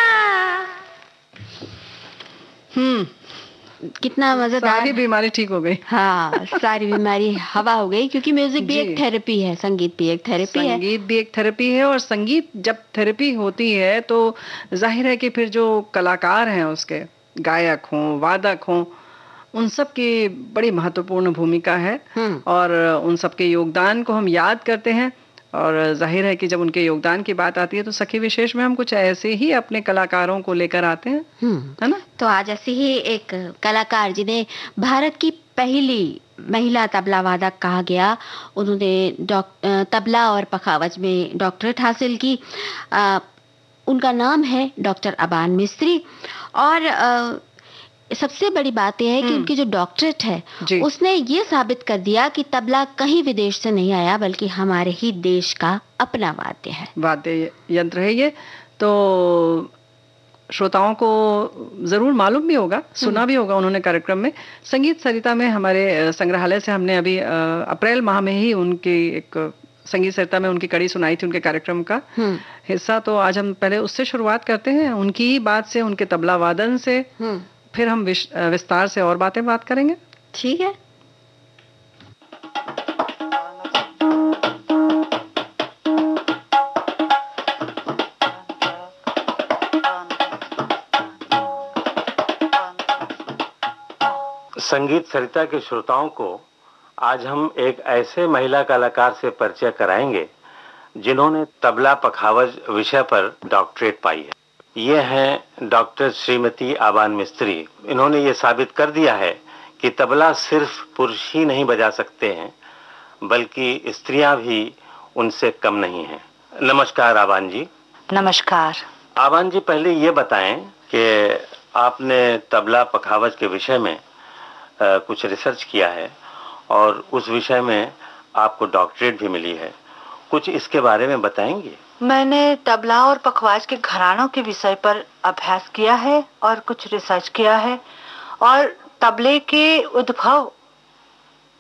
कितना मजेदार। सारी बीमारी ठीक हो गई। हाँ, सारी बीमारी हवा हो गई, क्योंकि म्यूजिक भी एक थेरेपी है, संगीत भी एक थेरेपी है। संगीत भी एक थेरेपी है, और संगीत जब थेरेपी होती है तो जाहिर है कि फिर जो कलाकार हैं उसके, गायक हों वादक हों, उन सब की बड़ी महत्वपूर्ण भूमिका है। और उन सब के योगदान को हम याद करते हैं। और जाहिर है कि जब उनके योगदान की बात आती है तो सखी विशेष में हम कुछ ऐसे ही अपने कलाकारों को लेकर आते हैं, है ना। तो आज ऐसे ही एक कलाकार जिन्हें भारत की पहली महिला तबला वादक कहा गया, उन्होंने तबला और पखावज में डॉक्टरेट हासिल की। उनका नाम है डॉक्टर अबान मिस्त्री। और सबसे बड़ी बात यह है कि उनकी जो डॉक्टरेट है उसने ये साबित कर दिया कि तबला कहीं विदेश से नहीं आया, बल्कि हमारे ही देश का अपना वाद्य है, वाद्य यंत्र है ये। तो श्रोताओं को जरूर मालूम भी होगा, सुना भी होगा उन्होंने कार्यक्रम में। संगीत सरिता में हमारे संग्रहालय से हमने अभी अप्रैल माह में ही उनकी एक संगीत सरिता में उनकी कड़ी सुनाई थी, उनके कार्यक्रम का हिस्सा। तो आज हम पहले उससे शुरुआत करते हैं, उनकी ही बात से, उनके तबला वादन से। फिर हम विस्तार से और बात करेंगे। ठीक है। संगीत सरिता के श्रोताओं को आज हम एक ऐसे महिला कलाकार से परिचय कराएंगे जिन्होंने तबला पखावज विषय पर डॉक्टरेट पाई है। ये हैं डॉक्टर श्रीमती आबान मिस्त्री। इन्होंने ये साबित कर दिया है कि तबला सिर्फ पुरुष ही नहीं बजा सकते हैं, बल्कि स्त्रियां भी उनसे कम नहीं हैं। नमस्कार आबान जी। नमस्कार आबान जी, पहले ये बताएं कि आपने तबला पखावज के विषय में कुछ रिसर्च किया है और उस विषय में आपको डॉक्टरेट भी मिली है, कुछ इसके बारे में बताएंगे? मैंने तबला और पखवाज के घरानों के विषय पर अभ्यास किया है और कुछ रिसर्च किया है, और तबले के उद्भव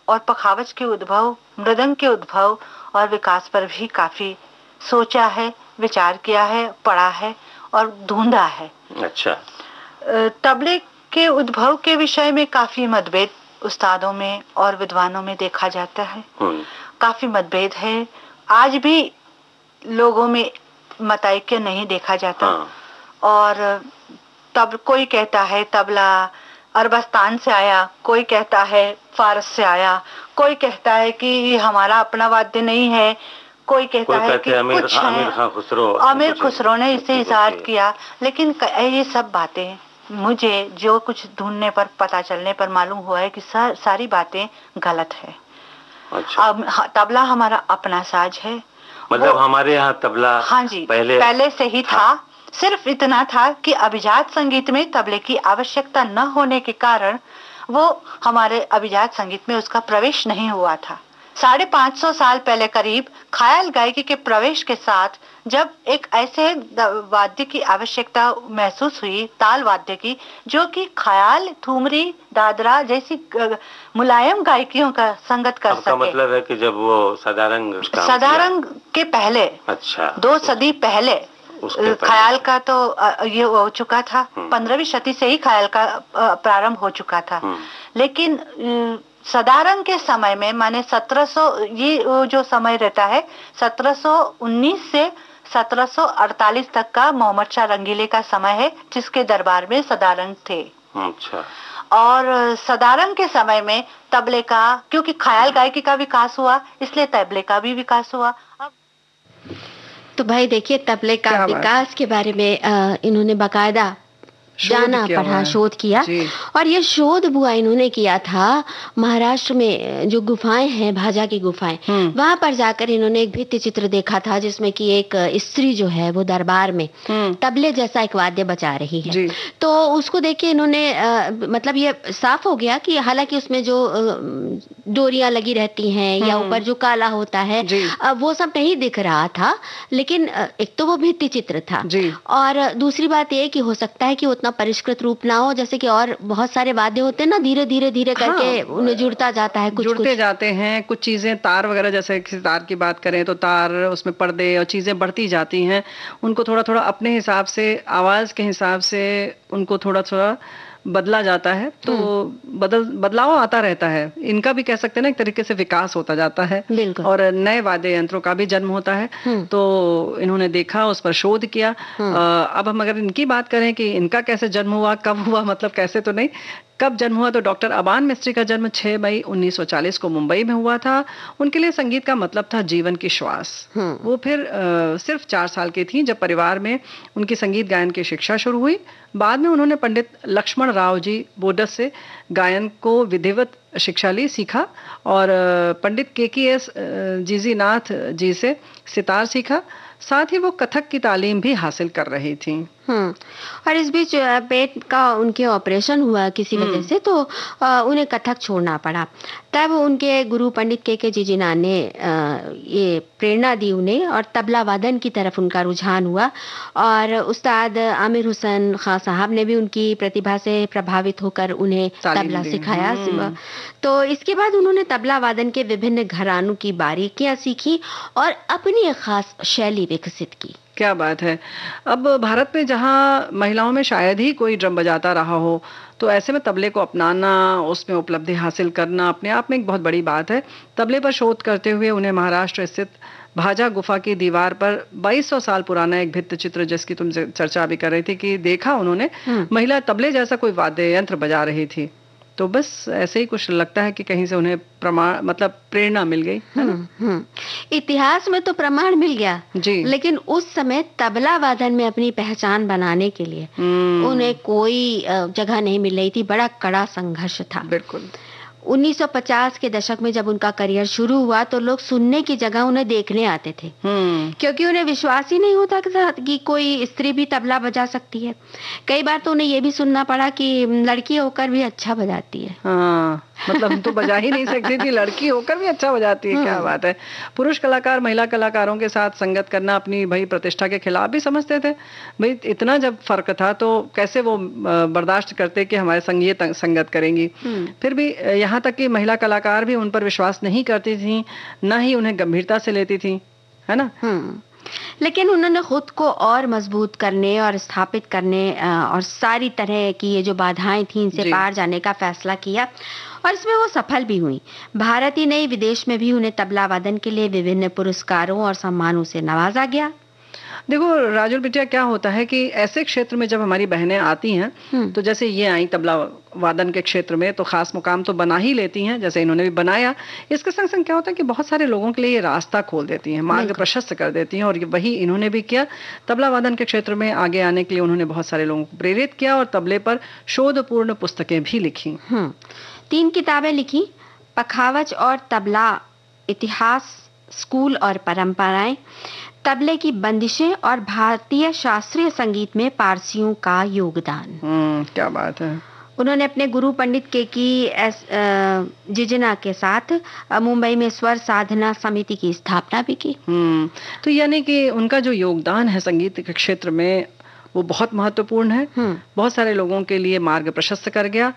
और पखावज के उद्भव, मृदंग के उद्भव और विकास पर भी काफी सोचा है, विचार किया है, पढ़ा है और ढूंढा है। अच्छा। तबले के उद्भव के विषय में काफी मतभेद उस्तादों में और विद्वानों में देखा जाता है। काफी मतभेद है, आज भी लोगों में मतैक्य नहीं देखा जाता। और तब कोई कहता है तबला अरबस्तान से आया, कोई कहता है फारस से आया, कोई कहता है कि ये हमारा अपना वाद्य नहीं है, कोई कहता है कि कुछ आमिर खुसरो ने इसे इजाद किया। लेकिन ये सब बातें मुझे जो कुछ ढूंढने पर, पता चलने पर मालूम हुआ है कि सारी बातें गलत है। अच्छा। तबला हमारा अपना साज है। मतलब हमारे यहाँ तबला हाँ जी पहले से ही था। सिर्फ इतना था कि अभिजात संगीत में तबले की आवश्यकता न होने के कारण वो हमारे अभिजात संगीत में उसका प्रवेश नहीं हुआ था। 550 साल पहले करीब ख्याल गायकी के प्रवेश के साथ जब एक ऐसे वाद्य की आवश्यकता महसूस हुई, ताल वाद्य की, जो कि ख्याल, ठुमरी, दादरा जैसी मुलायम गायकियों का संगत कर सके। मतलब है कि जब वो सदारंग के पहले, अच्छा, 2 सदी पहले ख्याल का तो ये हो चुका था। 15वीं शती से ही ख्याल का प्रारंभ हो चुका था। लेकिन सदारंग के समय में, माने 1700, ये जो समय रहता है 1719 से 1748 तक का मोहम्मद शाह रंगीले का समय है, जिसके दरबार में सदारंग थे। अच्छा। और सदारंग के समय में तबले का, क्योंकि ख्याल गायकी का विकास हुआ, इसलिए तबले का भी विकास हुआ। तो भाई देखिए, तबले का विकास के बारे में इन्होंने बाकायदा जाना, पढ़ा, शोध किया। और ये शोध बुआ इन्होंने किया था महाराष्ट्र में जो गुफाएं हैं, भाजा की गुफाएं, वहां पर जाकर इन्होंने एक भित्ति चित्र देखा था जिसमें कि एक स्त्री जो है वो दरबार में तबले जैसा एक वाद्य बजा रही है। तो उसको देख के इन्होंने मतलब ये साफ हो गया कि हालांकि उसमें जो डोरियां लगी रहती हैं या ऊपर जो काला होता है वो सब नहीं दिख रहा था, लेकिन एक तो वो भित्ति चित्र था और दूसरी बात ये कि हो सकता है कि उतना परिष्कृत रूप ना हो, जैसे कि और बहुत सारे वाद्य होते हैं ना, धीरे धीरे धीरे करके उन्हें जुड़ता जाता है, जुड़ते जाते हैं कुछ चीजें, तार वगैरह, जैसे तार की बात करें तो तार, उसमें पर्दे और चीजें बढ़ती जाती हैं, उनको थोड़ा थोड़ा अपने हिसाब से, आवाज के हिसाब से उनको थोड़ा थोड़ा बदला जाता है। तो बदलाव आता रहता है। इनका भी कह सकते हैं ना, एक तरीके से विकास होता जाता है और नए वाद्य यंत्रों का भी जन्म होता है। तो इन्होंने देखा, उस पर शोध किया। अब हम अगर इनकी बात करें कि इनका कैसे जन्म हुआ, कब हुआ, मतलब कैसे तो नहीं, कब जन्म हुआ, तो डॉक्टर अबान मिस्त्री का जन्म 6 मई 1940 को मुंबई में हुआ था। उनके लिए संगीत का मतलब था जीवन की श्वास। वो फिर सिर्फ 4 साल की थी जब परिवार में उनकी संगीत गायन की शिक्षा शुरू हुई। बाद में उन्होंने पंडित लक्ष्मण राव जी बोडस से गायन को विधिवत शिक्षा ली, सीखा और पंडित KKS जीजीनाथ जी से सितार सीखा। साथ ही वो कथक की तालीम भी हासिल कर रही थी। और इस बीच पेट का उनके ऑपरेशन हुआ किसी वजह से, तो उन्हें कथक छोड़ना पड़ा। तब उनके गुरु पंडित KK जीजीनाथ ने ये प्रेरणा दी उन्हें और तबला वादन की तरफ उनका रुझान हुआ। और उस्ताद आमिर हुसैन खां साहब ने भी उनकी प्रतिभा से प्रभावित होकर उन्हें तबला सिखाया। तो इसके बाद उन्होंने तबला वादन के विभिन्न घरानों की बारीकियां सीखी और अपनी एक खास शैली विकसित की। क्या बात है। अब भारत में जहाँ महिलाओं में शायद ही कोई ड्रम बजाता रहा हो, तो ऐसे में तबले को अपनाना, उसमें उपलब्धि हासिल करना अपने आप में एक बहुत बड़ी बात है। तबले पर शोध करते हुए उन्हें महाराष्ट्र स्थित भाजा गुफा की दीवार पर 2200 साल पुराना एक भित्ति चित्र, जिसकी तुम चर्चा भी कर रही थी, कि देखा उन्होंने महिला तबले जैसा कोई वाद्य यंत्र बजा रही थी। तो बस ऐसे ही कुछ लगता है कि कहीं से उन्हें प्रमाण, मतलब प्रेरणा मिल गई, है ना? इतिहास में तो प्रमाण मिल गया जी, लेकिन उस समय तबला वादन में अपनी पहचान बनाने के लिए उन्हें कोई जगह नहीं मिल रही थी। बड़ा कड़ा संघर्ष था। बिल्कुल। 1950 के दशक में जब उनका करियर शुरू हुआ तो लोग सुनने की जगह उन्हें देखने आते थे, क्योंकि उन्हें विश्वास ही नहीं होता कि कोई स्त्री भी तबला बजा सकती है। कई बार तो उन्हें ये भी सुनना पड़ा कि लड़की होकर भी अच्छा बजाती है। मतलब हम तो बजा ही नहीं सकती थी, लड़की होकर भी अच्छा बजाती है, क्या बात है। पुरुष कलाकार महिला कलाकारों के साथ संगत करना अपनी भाई प्रतिष्ठा के खिलाफ भी समझते थे। भाई इतना जब फर्क था तो कैसे वो बर्दाश्त करते कि हमारे संग ये संगत करेंगी। फिर भी यहाँ तक कि महिला कलाकार भी उन पर विश्वास नहीं करती थी, ना ही उन्हें गंभीरता से लेती थी, है ना। लेकिन उन्होंने खुद को और मजबूत करने और स्थापित करने और सारी तरह की ये जो बाधाएं थी इनसे पार जाने का फैसला किया और इसमें वो सफल भी हुई। भारत ही नहीं, विदेश में भी उन्हें तबला वादन के लिए विभिन्न पुरस्कारों और सम्मानों से नवाजा गया। देखो राजुल बिटिया, क्या होता है कि ऐसे क्षेत्र में जब हमारी बहनें आती हैं तो जैसे ये आई तबला वादन के क्षेत्र में तो खास मुकाम तो बना ही लेती हैं, जैसे इन्होंने भी बनाया। इसके संग संग क्या होता है कि बहुत सारे लोगों के लिए ये रास्ता खोल देती हैं, मार्ग प्रशस्त कर देती हैं, और वही इन्होंने भी किया। तबला वादन के क्षेत्र में आगे आने के लिए उन्होंने बहुत सारे लोगों को प्रेरित किया और तबले पर शोधपूर्ण पुस्तकें भी लिखी। 3 किताबें लिखी, पखावज और तबला इतिहास, स्कूल और परंपराएं, तबले की बंदिशें और भारतीय शास्त्रीय संगीत में पारसियों का योगदान। क्या बात है। उन्होंने अपने गुरु पंडित KK जिजना के साथ मुंबई में स्वर साधना समिति की स्थापना भी की। तो यानी कि उनका जो योगदान है संगीत के क्षेत्र में वो बहुत महत्वपूर्ण है, बहुत सारे लोगों के लिए मार्ग प्रशस्त कर गया।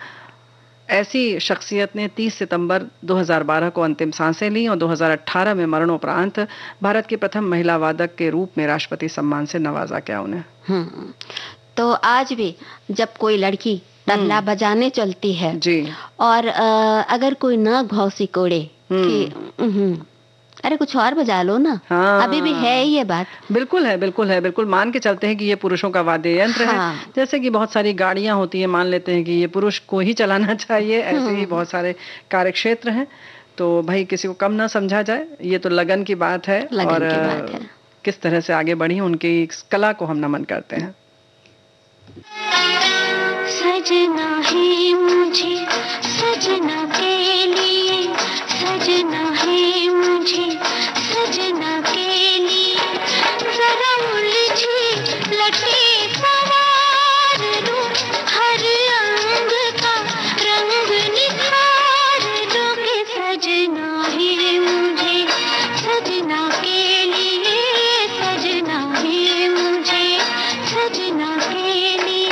ऐसी शख्सियत ने 30 सितंबर 2012 को अंतिम सांसें ली और 2018 में मरणोपरांत भारत की प्रथम महिला वादक के रूप में राष्ट्रपति सम्मान से नवाजा गया उन्हें। तो आज भी जब कोई लड़की तबला बजाने चलती है जी, और अगर कोई नाक भौसी कोड़े कि अरे कुछ और बजा लो ना, अभी भी है ये बात। बिल्कुल है, बिल्कुल है, बिल्कुल मान के चलते हैं कि ये पुरुषों का वाद्य यंत्र है। जैसे कि बहुत सारी गाड़ियां होती है, मान लेते हैं कि ये पुरुष को ही चलाना चाहिए, ऐसे ही बहुत सारे कार्य क्षेत्र हैं। तो भाई किसी को कम ना समझा जाए, ये तो लगन की बात है और किस तरह से आगे बढ़ी उनकी कला को हम नमन करते हैं। सजना है मुझे सजना के लिए, सजना है मुझे सजना के लिए, जरा उलझी लटे सवार दूं, हर अंग का रंग निखार दूं कि सजना है मुझे सजना के लिए, सजना है मुझे सजना के लिए।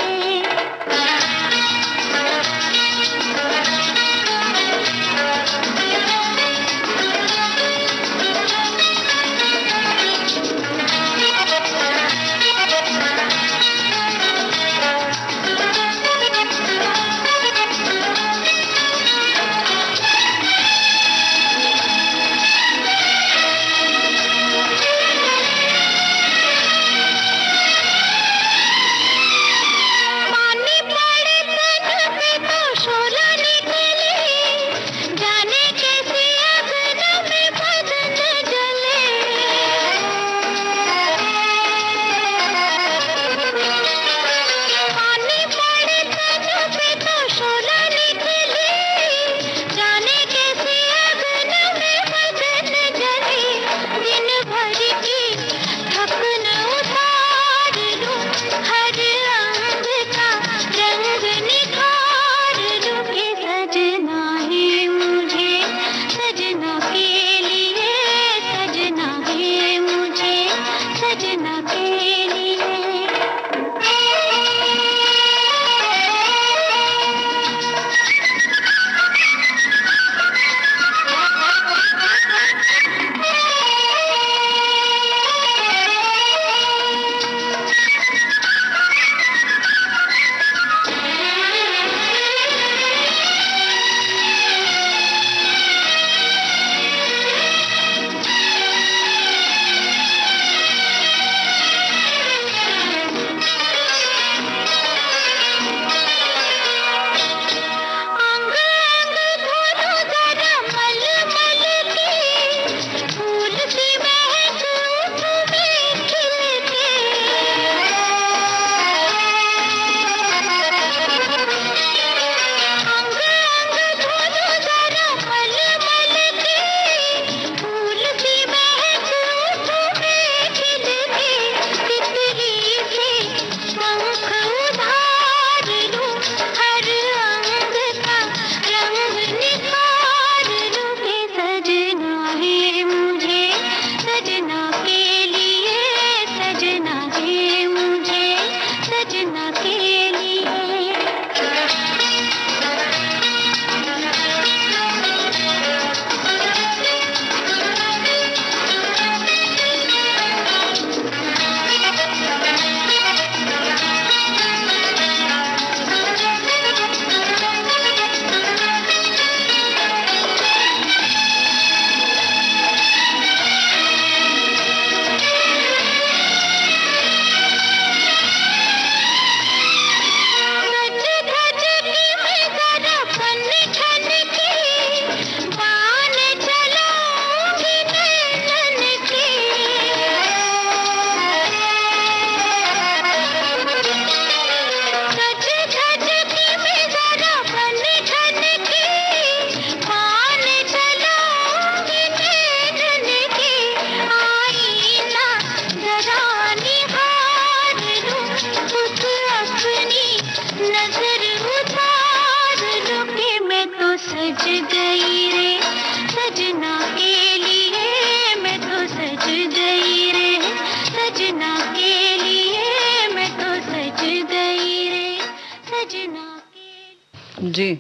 जी।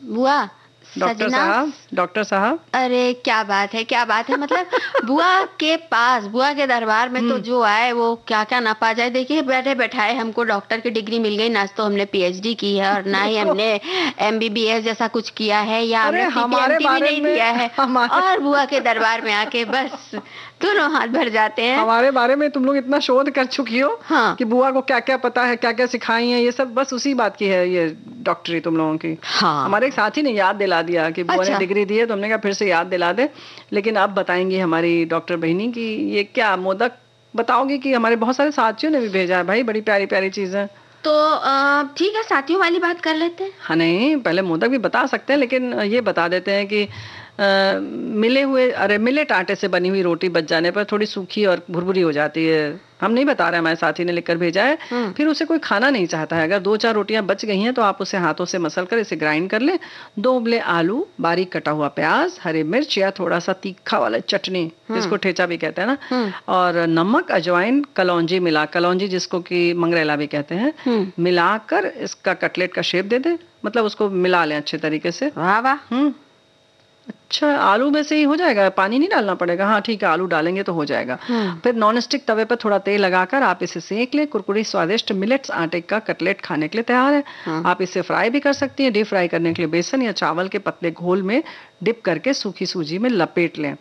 बुआ, डॉक्टर साहब, अरे क्या बात है, क्या बात है। मतलब बुआ के पास, बुआ के दरबार में तो जो आए वो क्या क्या ना पा जाए। देखिए बैठे बैठाए हमको डॉक्टर की डिग्री मिल गई, ना तो हमने पीएचडी की है और ना ही हमने एमबीबीएस जैसा कुछ किया है, या हमने सीपीएमटी भी नहीं किया है, और बुआ के दरबार में आके बस दोनों हाथ भर जाते हैं। हमारे बारे में तुम लोग इतना शोध कर चुकी हो। हाँ। कि बुआ को क्या क्या पता है, क्या क्या सिखाई है, ये सब बस उसी बात की है ये डॉक्टरी तुम लोगों की। हाँ। हमारे एक साथी ने याद दिला दिया कि बुआ ने डिग्री दी है, तो हमने कहा फिर से याद दिला दे। लेकिन अब बताएंगी हमारी डॉक्टर बहिनी की ये क्या मोदक बताओगी कि हमारे बहुत सारे साथियों ने भी भेजा है भाई, बड़ी प्यारी प्यारी चीजें। तो ठीक है, साथियों वाली बात कर लेते हैं। हाँ नहीं, पहले मोदक भी बता सकते हैं, लेकिन ये बता देते हैं कि मिलेट आटे से बनी हुई रोटी बच जाने पर थोड़ी सूखी और भुरभुरी हो जाती है। हम नहीं बता रहे, हमारे साथी ने लिखकर भेजा है। फिर उसे कोई खाना नहीं चाहता है, अगर 2-4 रोटियां बच गई हैं तो आप उसे हाथों से मसल कर इसे ग्राइंड कर लें। 2 उबले आलू, बारीक कटा हुआ प्याज, हरी मिर्च या थोड़ा सा तीखा वाला चटनी जिसको ठेचा भी कहते हैं ना, और नमक, अजवाइन, कलौंजी मिला, कलौंजी जिसको कि मंगरेला भी कहते हैं, मिलाकर इसका कटलेट का शेप दे दे। मतलब उसको मिला लें अच्छे तरीके से। वाह वाह। अच्छा, आलू में से ही हो जाएगा, पानी नहीं डालना पड़ेगा? हाँ ठीक है, आलू डालेंगे तो हो जाएगा। फिर नॉन स्टिक तवे पर थोड़ा तेल लगाकर आप इसे सेक लें। कुरकुरी स्वादिष्ट मिलेट्स आटे का कटलेट खाने के लिए तैयार है। आप इसे फ्राई भी कर सकती हैं। डीप फ्राई करने के लिए बेसन या चावल के पतले घोल में डिप करके सूखी सूजी में लपेट लें।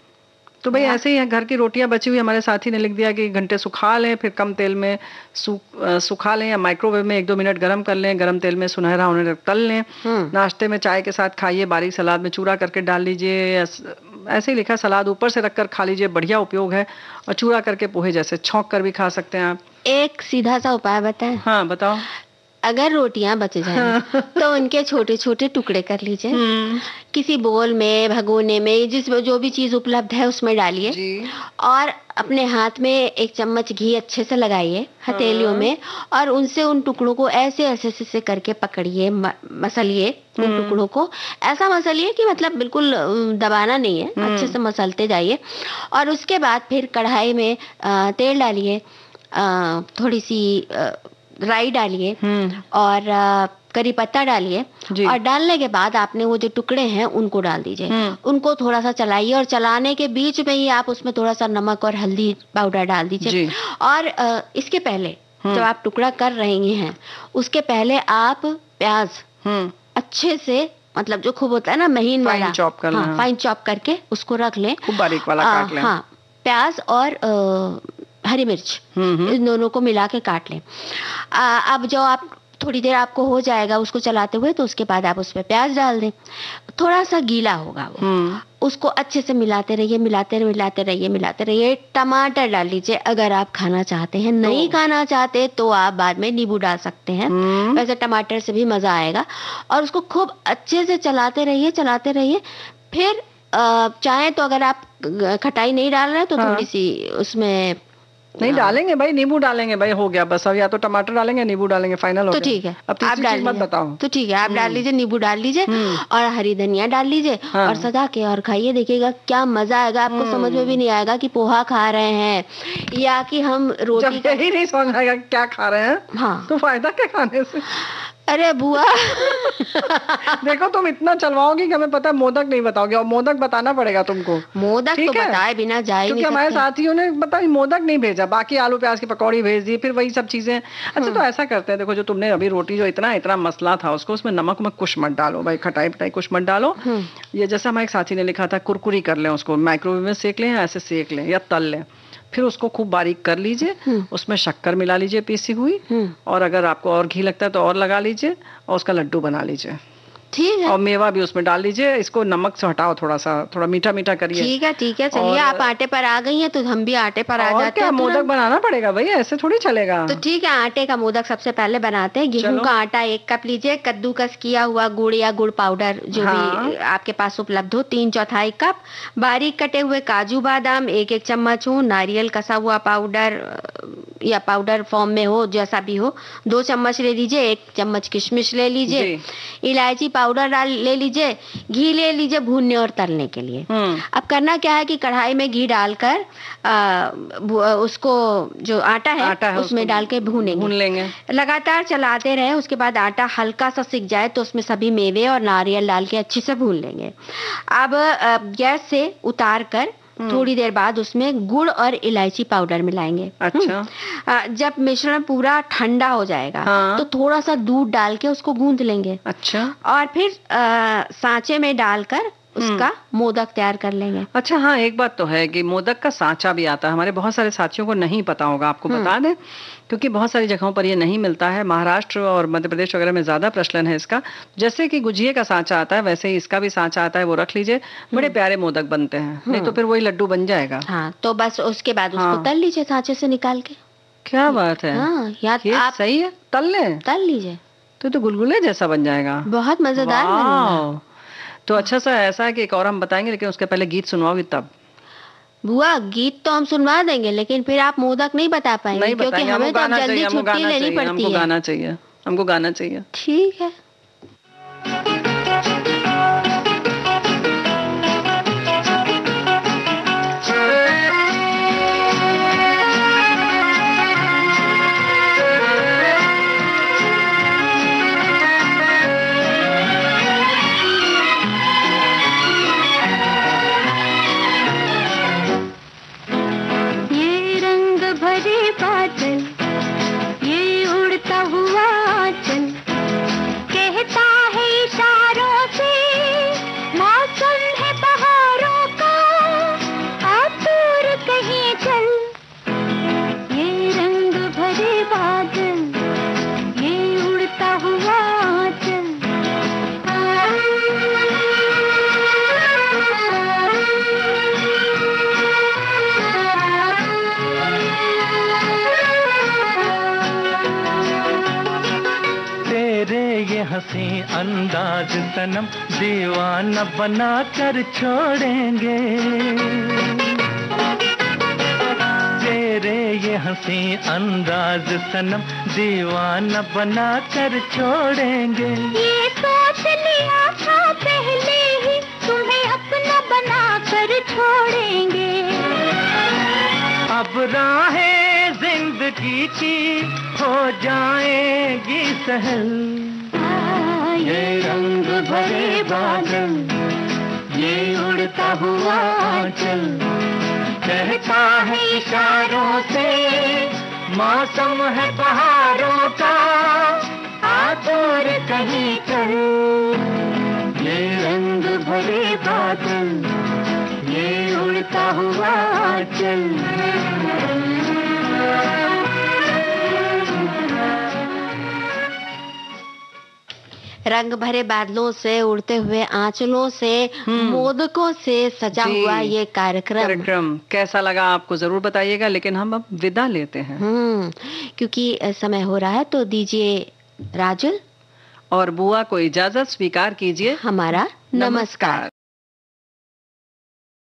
तो भाई ऐसे ही है, घर की रोटियां बची हुई, हमारे साथी ने लिख दिया कि घंटे सुखा लें, फिर कम तेल में सुखा लें या माइक्रोवेव में 1-2 मिनट गर्म कर लें। गर्म तेल में सुनहरा होने तक तल लें। नाश्ते में चाय के साथ खाइए, बारीक सलाद में चूरा करके डाल लीजिए। ऐसे ही लिखा, सलाद ऊपर से रखकर खा लीजिए, बढ़िया उपयोग है। और चूरा करके पोहे जैसे छौंक कर भी खा सकते हैं आप। एक सीधा सा उपाय बताएं? हाँ बताओ। अगर रोटियां बच जाए तो उनके छोटे छोटे टुकड़े कर लीजिए, किसी बोल में, भगोने में, जो भी चीज उपलब्ध है उसमें डालिए, और अपने हाथ में 1 चम्मच घी अच्छे से लगाइए हथेलियों में, और उनसे उन टुकड़ों को ऐसे ऐसे ऐसे करके पकड़िए, मसलिए उन टुकड़ों को। ऐसा मसलिए कि मतलब बिल्कुल दबाना नहीं है, अच्छे से मसलते जाइए। और उसके बाद फिर कढ़ाई में तेल डालिए, थोड़ी सी राई डालिए और करी पत्ता डालिए, और डालने के बाद आपने वो जो टुकड़े हैं उनको डाल दीजिए। उनको थोड़ा सा चलाइए, और चलाने के बीच में ही आप उसमें थोड़ा सा नमक और हल्दी पाउडर डाल दीजिए। और इसके पहले जब आप टुकड़ा कर रही हैं उसके पहले आप प्याज अच्छे से, मतलब जो खूब होता है ना महीन वाला, फाइन चॉप करके उसको रख लें, खूब बारीक वाला काट लें। हाँ, प्याज और हरी मिर्च इन दोनों को मिला के काट लें। अब जो आप थोड़ी देर आपको हो जाएगा उसको चलाते हुए, तो उसके बाद आप उसमें प्याज डाल दें। थोड़ा सा गीला होगा वो, उसको अच्छे से मिलाते रहिए, मिलाते रहिए, मिलाते रहिए, मिलाते रहिए। टमाटर डाल लीजिए अगर आप खाना चाहते हैं। नहीं खाना चाहते तो आप बाद में नींबू डाल सकते हैं, वैसे टमाटर से भी मजा आएगा। और उसको खूब अच्छे से चलाते रहिए, चलाते रहिए। फिर चाहे तो अगर आप खटाई नहीं डाल रहे तो थोड़ी सी उसमें नहीं डालेंगे भाई, नींबू डालेंगे भाई, हो गया बस। अब या तो टमाटर डालेंगे, नींबू डालेंगे, फाइनल हो गया। तो ठीक है, अब आप डाल मत बताओ। तो ठीक है, आप डाल लीजिए, नींबू डाल लीजिए और हरी धनिया डाल लीजिए, और सजा के और खाइए, देखिएगा क्या मजा आएगा। आपको समझ में भी नहीं आएगा कि पोहा खा रहे हैं या कि हम रोटी। जब यही नहीं समझ आएगा क्या खा रहे हैं, हाँ, तो फायदा क्या खाने से? अरे बुआ देखो तुम इतना चलवाओगी कि हमें पता है मोदक नहीं बताओगे, और मोदक बताना पड़ेगा तुमको। मोदक तो बताए बिना जाए क्योंकि हमारे साथियों ने बताइए मोदक नहीं भेजा, बाकी आलू प्याज की पकौड़ी भेज दी, फिर वही सब चीजें। अच्छा तो ऐसा करते हैं, देखो जो तुमने अभी रोटी जो इतना इतना मसला था उसको, उसमें नमक में कुछ मत डालो भाई, खटाई पटाई कुछ मत डालो। ये जैसे हमारे एक साथी ने लिखा था, कुरकुरी कर लें उसको, माइक्रोवेव में सेक लें, ऐसे सेक लें या तल लें। फिर उसको खूब बारीक कर लीजिए, उसमें शक्कर मिला लीजिए पीसी हुई, और अगर आपको और घी लगता है तो और लगा लीजिए, और उसका लड्डू बना लीजिए। ठीक है, और मेवा भी उसमें डाल लीजिए। इसको नमक से हटाओ, थोड़ा सा, थोड़ा मीठा मीठा करिए। ठीक है ठीक है, चलिए आप आटे पर आ गई हैं तो हम भी आटे पर आ जाते हैं। मोदक बनाना पड़ेगा भाई, ऐसे थोड़ी चलेगा। तो ठीक है, आटे का मोदक सबसे पहले बनाते हैं। गेहूं का आटा 1 कप लीजिए, कद्दूकस किया हुआ गुड़ या गुड़ पाउडर जो भी आपके पास उपलब्ध हो 3/4 कप, बारीक कटे हुए काजू बादाम 1-1 चम्मच हो, नारियल कसा हुआ पाउडर या पाउडर फॉर्म में हो, जैसा भी हो, 2 चम्मच ले लीजिए, 1 चम्मच किशमिश ले लीजिए, इलायची पाउडर डाल ले लीजिए, घी ले लीजिए भूनने और तलने के लिए। अब करना क्या है कि कढ़ाई में घी डालकर उसको जो आटा है उसमें डाल के भून लेंगे। लगातार चलाते रहे, उसके बाद आटा हल्का सा सिक जाए तो उसमें सभी मेवे और नारियल डाल के अच्छे से भून लेंगे। अब गैस से उतार कर थोड़ी देर बाद उसमें गुड़ और इलायची पाउडर मिलाएंगे। अच्छा। जब मिश्रण पूरा ठंडा हो जाएगा तो थोड़ा सा दूध डाल के उसको गूंथ लेंगे। अच्छा। और फिर सांचे में डालकर उसका मोदक तैयार कर लेंगे। अच्छा, हाँ, एक बात तो है कि मोदक का सांचा भी आता है, हमारे बहुत सारे साथियों को नहीं पता होगा, आपको बता दें, क्योंकि बहुत सारी जगहों पर ये नहीं मिलता है। महाराष्ट्र और मध्य प्रदेश वगैरह में ज्यादा प्रचलन है इसका। जैसे कि गुजिये का सांचा आता है वैसे ही इसका भी सांचा आता है, वो रख लीजिए, बड़े प्यारे मोदक बनते हैं। नहीं तो फिर वही लड्डू बन जाएगा। हाँ, तो बस उसके बाद उसको तल लीजिए सांचे से निकाल के। क्या बात है। आप सही है, तल लीजिए तो गुलगुले जैसा बन जाएगा, बहुत मजेदार बनेगा। तो अच्छा सा ऐसा है कि एक और हम बताएंगे, लेकिन उसके पहले गीत सुनवाओगी तब। बुआ, गीत तो हम सुनवा देंगे, लेकिन फिर आप मोदक नहीं बता पाएंगे, क्योंकि हमें तो जल्दी छुट्टी लेनी पड़ती है। हमको गाना चाहिए। ठीक है। हंसी अंदाज सनम दीवाना बना कर छोड़ेंगे, तेरे ये हंसी अंदाज सनम दीवाना बना कर छोड़ेंगे। ये सोच लिया था पहले ही तुम्हें अपना बना कर छोड़ेंगे। अब राहें जिंदगी की हो जाएगी सहल, ये रंग भरे बादल, ये उड़ता हुआ आंचल, कहता है इशारों से मौसम है बहारों का, आ दूर कहीं चल। ये रंग भरे बादल, ये उड़ता हुआ आंचल। रंग भरे बादलों से, उड़ते हुए आंचलों से, मोदकों से सजा हुआ ये कार्यक्रम कैसा लगा आपको जरूर बताइएगा। लेकिन हम अब विदा लेते हैं क्योंकि समय हो रहा है, तो दीजिए राजुल और बुआ को इजाजत, स्वीकार कीजिए हमारा नमस्कार।